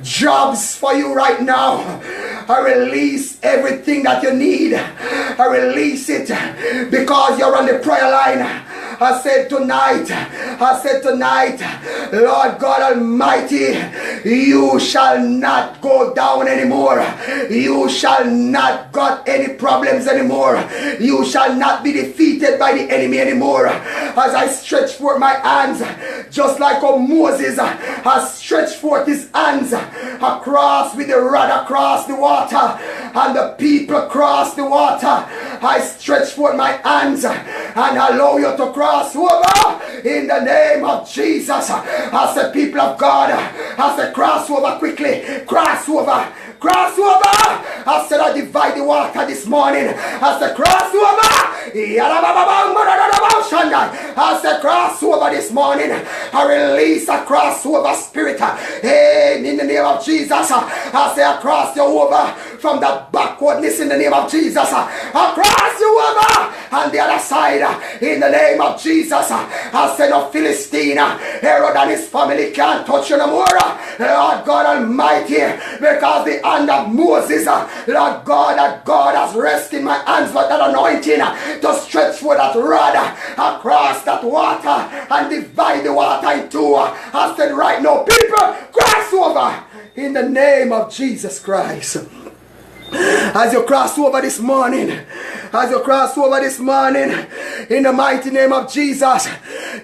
jobs for you right now. I release everything that you need. I release it because you're on the prayer line. I said tonight, Lord God Almighty, you shall not go down anymore. You shall not got any problems anymore. You shall not be defeated by the enemy anymore. As I stretch forth my hands, just like Moses has stretched forth his hands across with the rod across the water, and the people crossed the water. I stretch forth my hands and allow you to cross over in the name of Jesus. As the people of God, as they cross over quickly, cross over. Cross over. I said I divide the water this morning. I said cross over. I said cross over this morning. I release a crossover spirit. Hey, in the name of Jesus. I say I cross you over from the backwardness in the name of Jesus. I cross you over on the other side in the name of Jesus. I said no Philistine, Herod and his family can't touch you no more. Lord God Almighty, because the hand of Moses, Lord God, that God has rested my hands with that anointing to stretch for that rod across that water and divide the water in two. I said right now, people, cross over in the name of Jesus Christ. As you cross over this morning, in the mighty name of Jesus.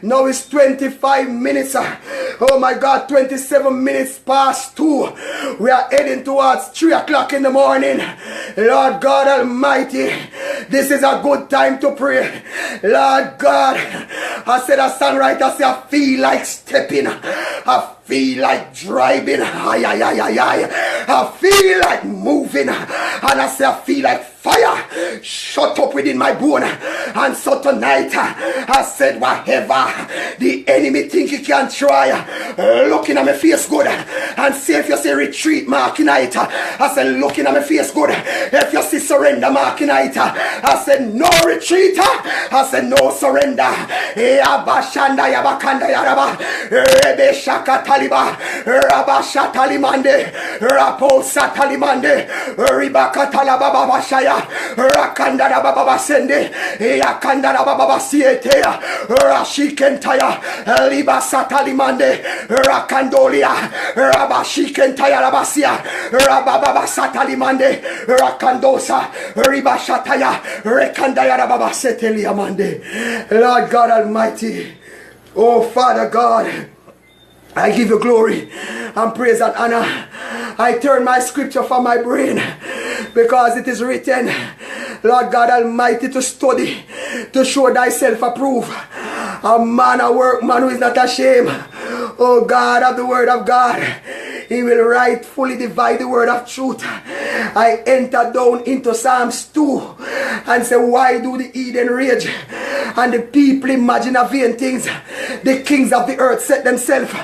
Now it's 25 minutes. Oh my God, 27 minutes past 2. We are heading towards 3 o'clock in the morning. Lord God Almighty, this is a good time to pray. Lord God, I said a songwriter say I feel like stepping. I feel like driving. I feel like moving. And I say I feel like fire shut up within my bone. And so tonight I said whatever the enemy think he can try, looking at my face good and see if you see retreat marking it. I said looking at my face good. If you see surrender marking it, I said no retreat. I said no surrender. Abashanda yabakanda yaraba rebe shaka taliba rabasha talimande rapo satalimande ribaka talababa bashaya rakanda baba sende yakanda baba siete rashikentaya liba satalimande rakandolia rabashikentaya rabasia rababa satalimande rakandosa ribashataya rekandaya baba setelia mande. Lord God Almighty, oh Father God, I give you glory and praise and honor. I turn my scripture from my brain because it is written, Lord God Almighty, to study, to show thyself approved. A man, a workman who is not ashamed, oh God, of the word of God. He will rightfully divide the word of truth. I enter down into Psalms 2 and say, why do the heathen rage and the people imagine a vain things? The kings of the earth set themselves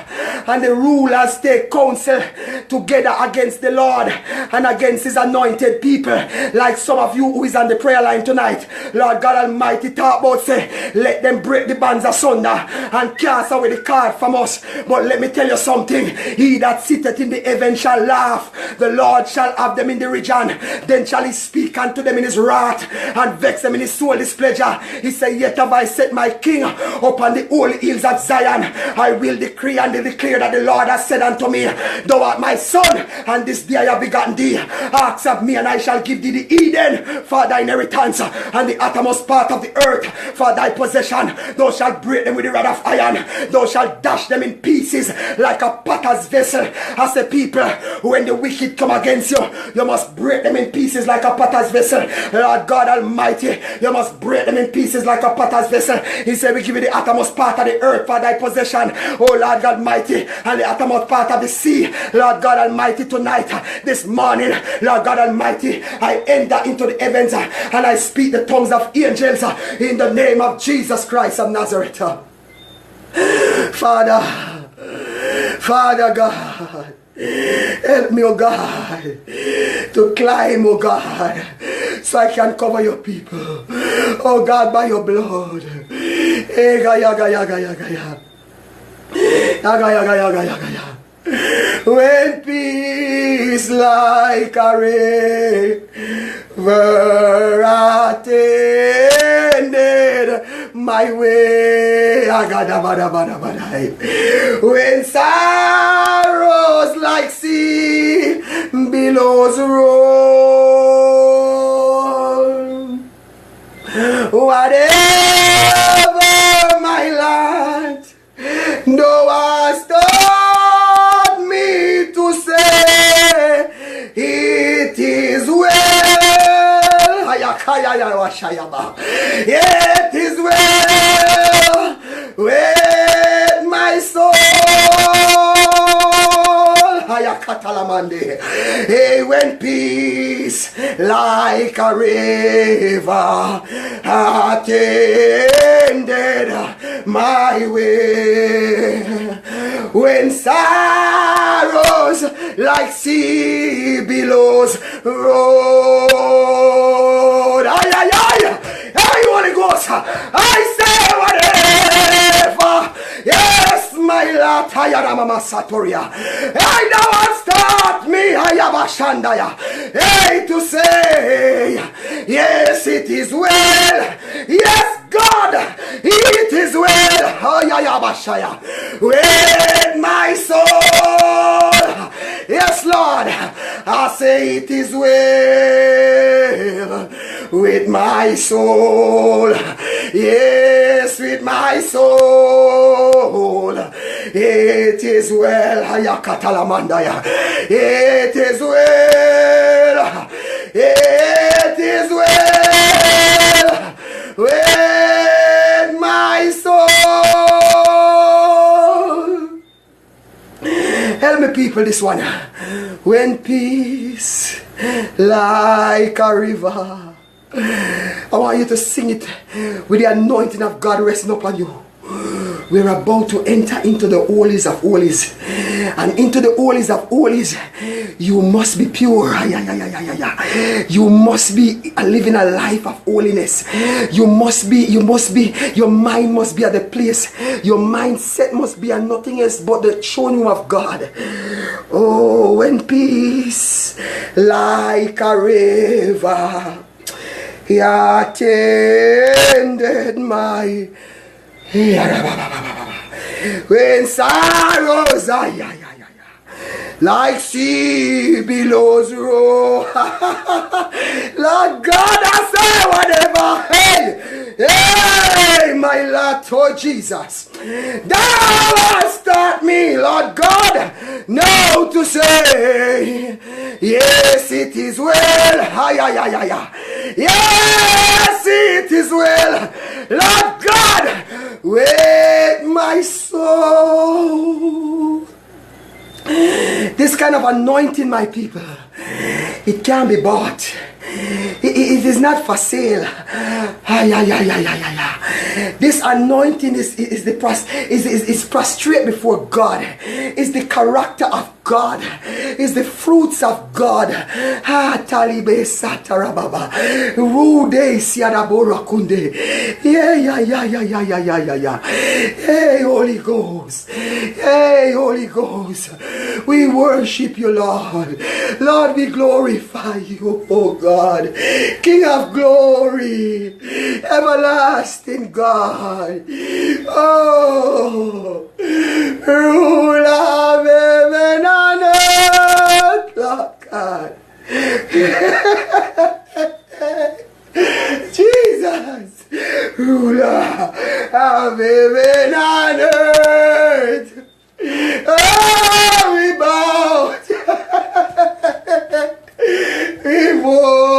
and the rulers take counsel together against the Lord and against his anointed people. Like some of you who is on the prayer line tonight, Lord God Almighty, talk about say, let them break the bands asunder and cast away the card from us. But let me tell you something, he that sitteth in the heaven shall laugh, the Lord shall have them in the region. Then shall he speak unto them in his wrath and vex them in his soul displeasure. He said, yet have I set my king upon the holy hills of Zion. I will decree and declare that the Lord has said unto me, thou art my son, and this day I have begotten thee. Ask of me, and I shall give thee the Eden for thy inheritance, and the uttermost part of the earth for thy possession. Thou shalt break them with the rod of iron. Thou shalt dash them in pieces like a potter's vessel. As the people, when the wicked come against you, you must break them in pieces like a potter's vessel. Lord God Almighty, you must break them in pieces like a potter's vessel. He said, we give you the uttermost part of the earth for thy possession. Oh Lord God Almighty, and the uttermost part of the sea. Lord God Almighty, tonight, this morning, Lord God Almighty, I enter into the heavens and I speak the tongues of angels in the name of Jesus Christ of Nazareth. Father God, help me, oh God, to climb, oh God, so I can cover your people, oh God, by your blood. Hey, gaya, gaya, gaya, gaya. Gaya, gaya, gaya, gaya. When peace like a river attended my way, when sorrows like sea billows roll, whatever my lot, thou hast taught me to say, it is well. It is well with my soul. Hey, when peace like a river attended my way, when sorrows like sea billows rolled. Ay, ay, ay. Hey, Holy Ghost, I say whatever. Yes, my Lord, Mama Satoria. Hey, thou hast taught me, Ayabashandaya. Hey, to say, yes, it is well. Yes, God, it is well. Ayabashaya. With my soul. Yes, Lord, I say it is well with my soul. Yes, with my soul. It is well. Hayakatalamandaya. It is well. It is well with my soul. Help me, people, this one. When peace like a river, I want you to sing it with the anointing of God resting upon you. We're about to enter into the holies of holies. And into the holies of holies, you must be pure. You must be living a life of holiness. You must be, your mind must be at the place. Your mindset must be at nothing else but the throne room of God. Oh, when peace like a river, he attended my, when sorrows like sea billows roll. Lord God, I say whatever. Hey, my Lord, oh Jesus, thou hast taught me, Lord God, now to say, yes, it is well. Yes, it is well, Lord God, with my soul. This kind of anointing, my people, it can't be bought. It is not for sale. This anointing is prostrate before God. Is the character of God. Is the fruits of God. Talibe satarababa. Rude siadabora kunde. Yeah. Hey, Holy Ghost. Hey, Holy Ghost. We worship you, Lord. Lord, we glorify you, oh God. King of glory. Everlasting God. Oh, rule of heaven and earth, Lord God. Jesus, ruler of heaven and earth. Oh, we bow before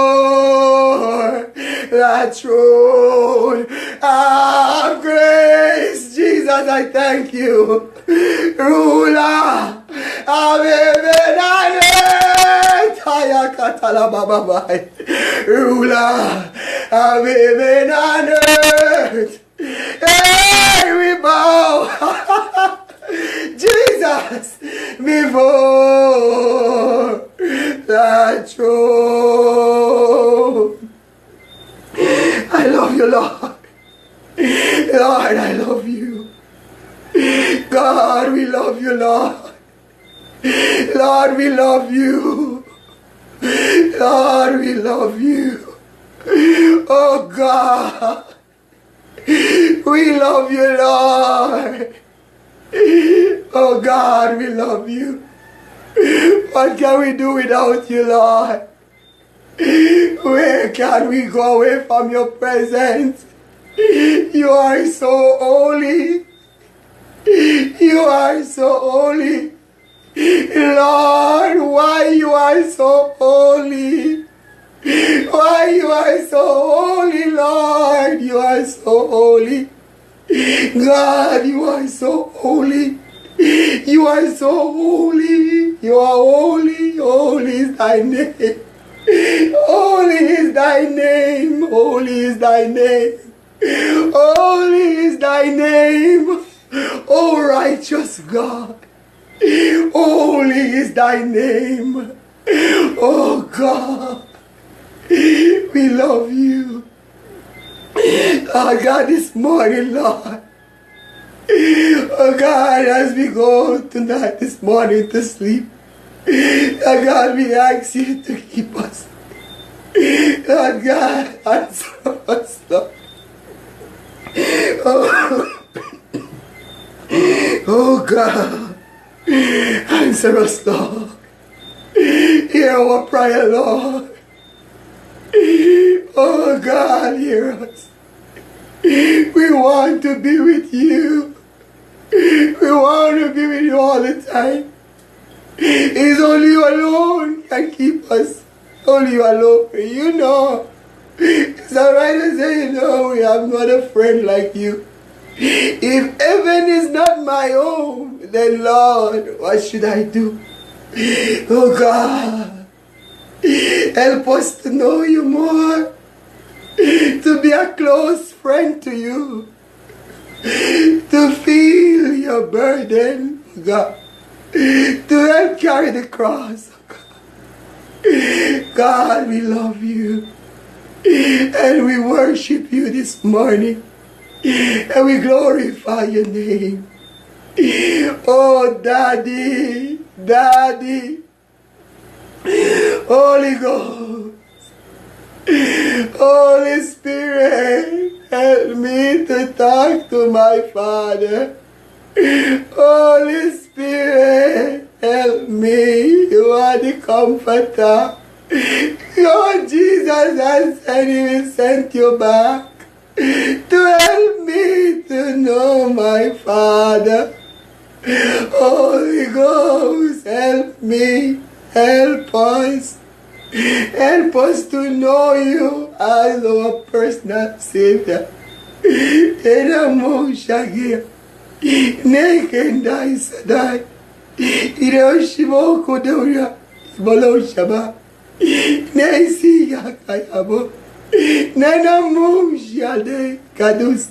the throne of grace. Jesus, I thank you. Ruler of heaven and earth. Ruler of heaven and earth. Hey, we bow. Jesus, before the throne. I love you, Lord. Lord, I love you. God, we love you, Lord. Lord, we love you. Lord, we love you. Oh God, we love you, Lord. Oh God, we love you. What can we do without you, Lord? Where can we go away from your presence? You are so holy. You are so holy. Lord, why you are so holy? Why you are so holy, Lord? You are so holy. God, you are so holy. You are so holy. You are holy. Holy is thy name. Holy is thy name. Holy is thy name. Holy is thy name. O righteous God. Holy is thy name. Oh God. We love you. Oh God, this morning, Lord. Oh God, as we go tonight, this morning to sleep. Oh God, we ask you to keep us. Lord God, answer us, Lord. Oh God, answer us, Lord. Hear our prayer, Lord. Oh God, hear us. We want to be with you. We want to be with you all the time. It's only you alone can keep us. Only you alone. You know. It's alright to say, you know, we have not a friend like you. If heaven is not my home, then Lord, what should I do? Oh God, help us to know you more, to be a close friend to you, to feel your burden, God, to help carry the cross. God, we love you and we worship you this morning and we glorify your name. Oh Daddy, Daddy, Holy Ghost, Holy Spirit, help me to talk to my Father. Holy Spirit, help me. You are the comforter. Lord Jesus has said he will send you back to help me to know my Father. Holy Ghost, help me. Help us. Help us to know you as our personal Savior. Edamoshagir. Nekendai Sadai. Hiroshima Kodoria. Boloshaba. Nesi Yakayabo. Nanamushade Kadusi.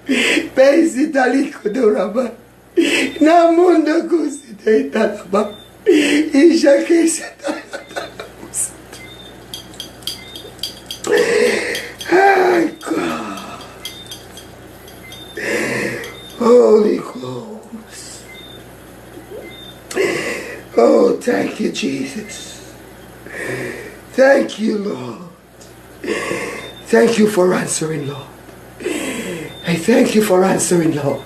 Pesitali Kodoraba. Namundo Kusite Talaba. Ishake Satalamus. Oh God. Holy Ghost. Oh, thank you, Jesus. Thank you, Lord. Thank you for answering, Lord. I thank you for answering, Lord.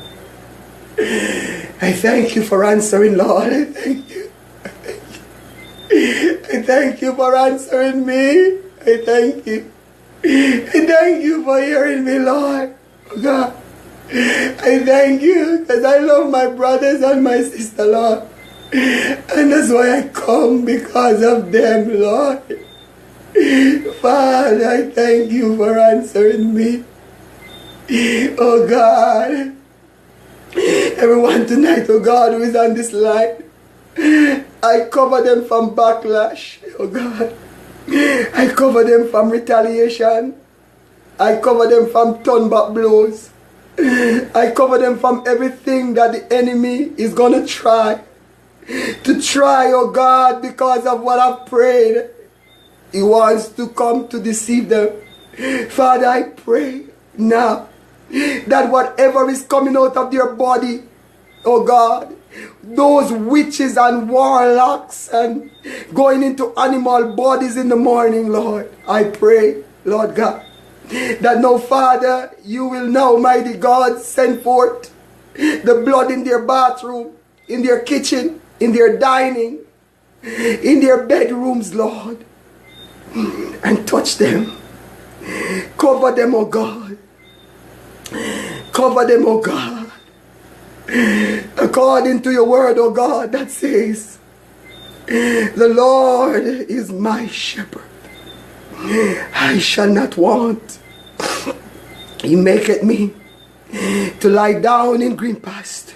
I thank you for answering, Lord. I thank you. I thank you for answering me. I thank you. I thank you for hearing me, Lord. Oh God. I thank you because I love my brothers and my sister, Lord. And that's why I come, because of them, Lord. Father, I thank you for answering me. Oh God. Everyone tonight, oh God, who is on this line, I cover them from backlash, oh God. I cover them from retaliation. I cover them from turn back blows. I cover them from everything that the enemy is going to try. Oh God, because of what I've prayed. He wants to come to deceive them. Father, I pray now that whatever is coming out of their body, oh God, those witches and warlocks and going into animal bodies in the morning, Lord, I pray, Lord God, that now, Father, you will now, mighty God, send forth the blood in their bathroom, in their kitchen, in their dining, in their bedrooms, Lord, and touch them. Cover them, oh God. Cover them, oh God. According to your word, oh God, that says, the Lord is my shepherd. I shall not want. He maketh me to lie down in green pasture.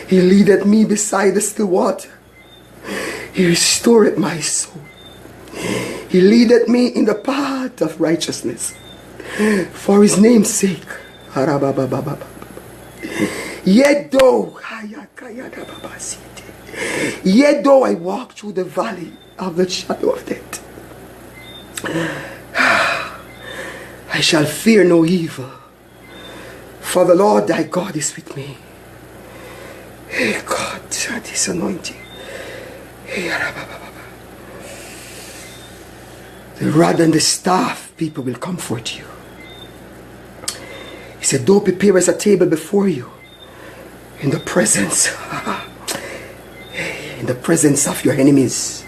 He leadeth me beside the still water. He restoreth my soul. He leadeth me in the path of righteousness for his name's sake. Yet though I walk through the valley of the shadow of death, I shall fear no evil, for the Lord thy God is with me. Hey God, this anointing. The rod and the staff, people, will comfort you. He said, don't prepare us a table before you in the presence of your enemies.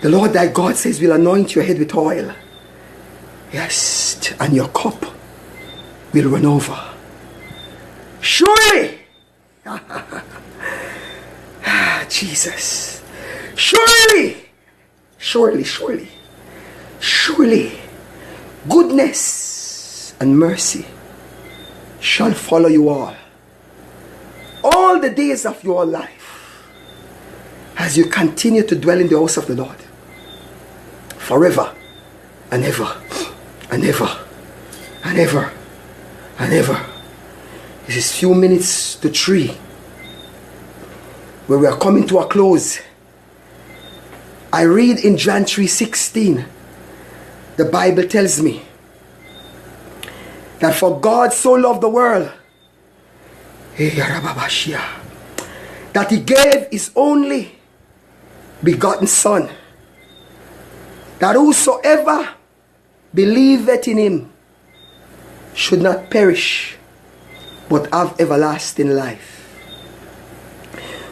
The Lord thy God says, will anoint your head with oil. Yes, and your cup will run over. Surely, Jesus, surely, goodness and mercy shall follow you all the days of your life, as you continue to dwell in the house of the Lord, forever and ever and ever and ever and ever. This is few minutes to 3, where we are coming to a close. I read in John 3:16, the Bible tells me that for God so loved the world that he gave his only begotten Son, that whosoever believeth in him should not perish, but have everlasting life.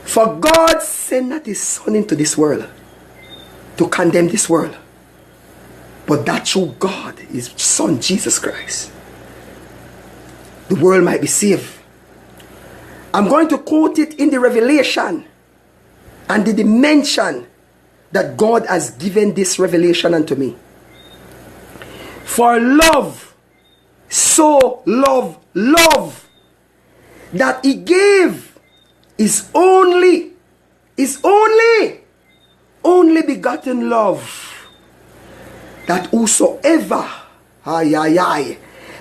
For God sent not his Son into this world to condemn this world, but that through God, his Son Jesus Christ, the world might be saved. I'm going to quote it in the revelation and the dimension that God has given this revelation unto me. For love, so love, that he gave his only begotten love, that whosoever,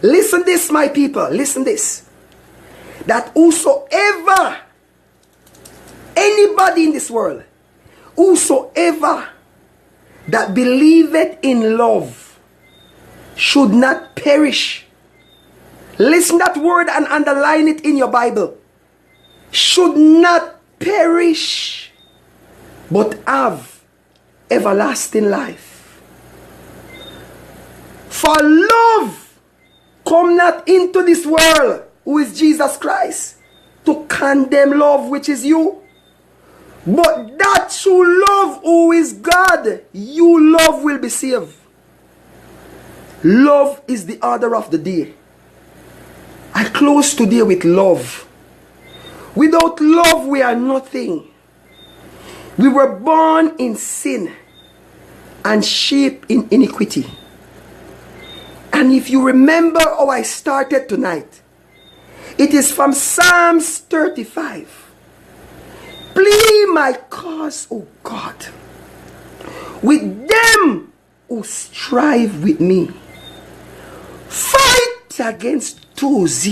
listen this, my people, listen this, that whosoever, anybody in this world, whosoever that believeth in love should not perish. Listen that word and underline it in your Bible. Should not perish, but have everlasting life. For love come not into this world, who is Jesus Christ, to condemn love, which is you. But that through love, who is God, you love will be saved. Love is the order of the day. I close today with love. Without love, we are nothing. We were born in sin and shaped in iniquity. And if you remember how I started tonight, it is from Psalms 35. Plead my cause, O God, with them who strive with me. Fight against those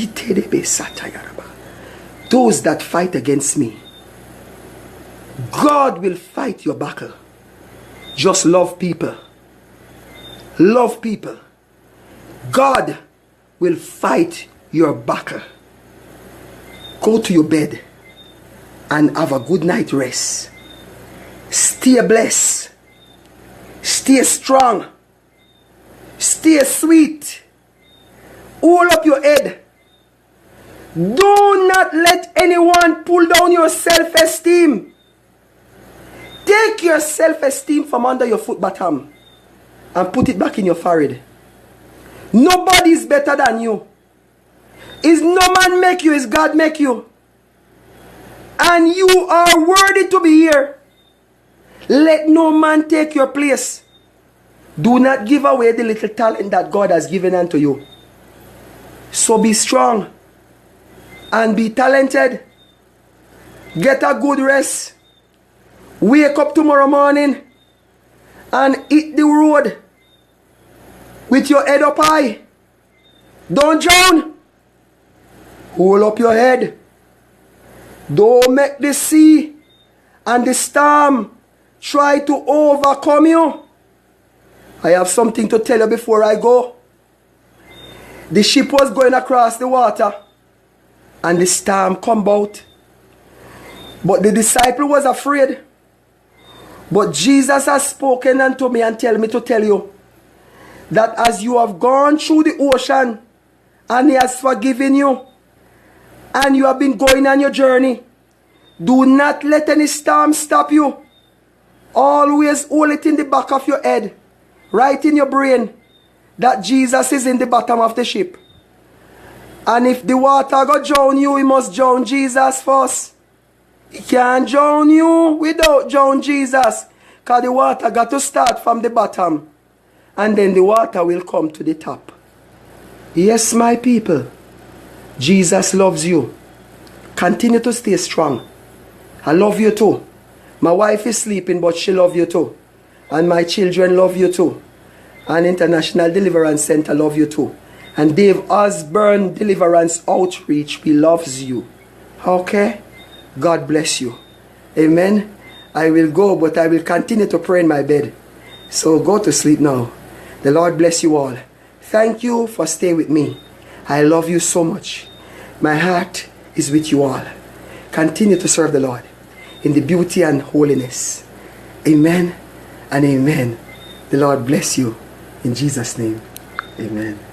that fight against me. God will fight your battle. Just love people. Love people. God will fight your battle. Go to your bed and have a good night rest. Stay blessed. Stay strong. Stay sweet. Hold up your head. Do not let anyone pull down your self-esteem. Take your self-esteem from under your foot bottom and put it back in your forehead. Nobody is better than you. Is no man make you, is God make you. And you are worthy to be here. Let no man take your place. Do not give away the little talent that God has given unto you. So be strong and be talented. Get a good rest. Wake up tomorrow morning and hit the road with your head up high. Don't drown. Hold up your head. Don't make the sea and the storm try to overcome you. I have something to tell you before I go. The ship was going across the water and the storm come about. But the disciple was afraid. But Jesus has spoken unto me and tell me to tell you that as you have gone through the ocean and He has forgiven you and you have been going on your journey, do not let any storm stop you. Always hold it in the back of your head, right in your brain, that Jesus is in the bottom of the ship. And if the water go drown you, He must drown Jesus first. He can't drown you without drown Jesus. Because the water got to start from the bottom. And then the water will come to the top. Yes, my people. Jesus loves you. Continue to stay strong. I love you too. My wife is sleeping, but she loves you too. And my children love you too. And International Deliverance Center love you too. And Dave Osborne Deliverance Outreach, we loves you. Okay? God bless you. Amen. I will go, but I will continue to pray in my bed. So go to sleep now. The Lord bless you all. Thank you for staying with me. I love you so much. My heart is with you all. Continue to serve the Lord in the beauty and holiness. Amen and amen. The Lord bless you in Jesus' name. Amen.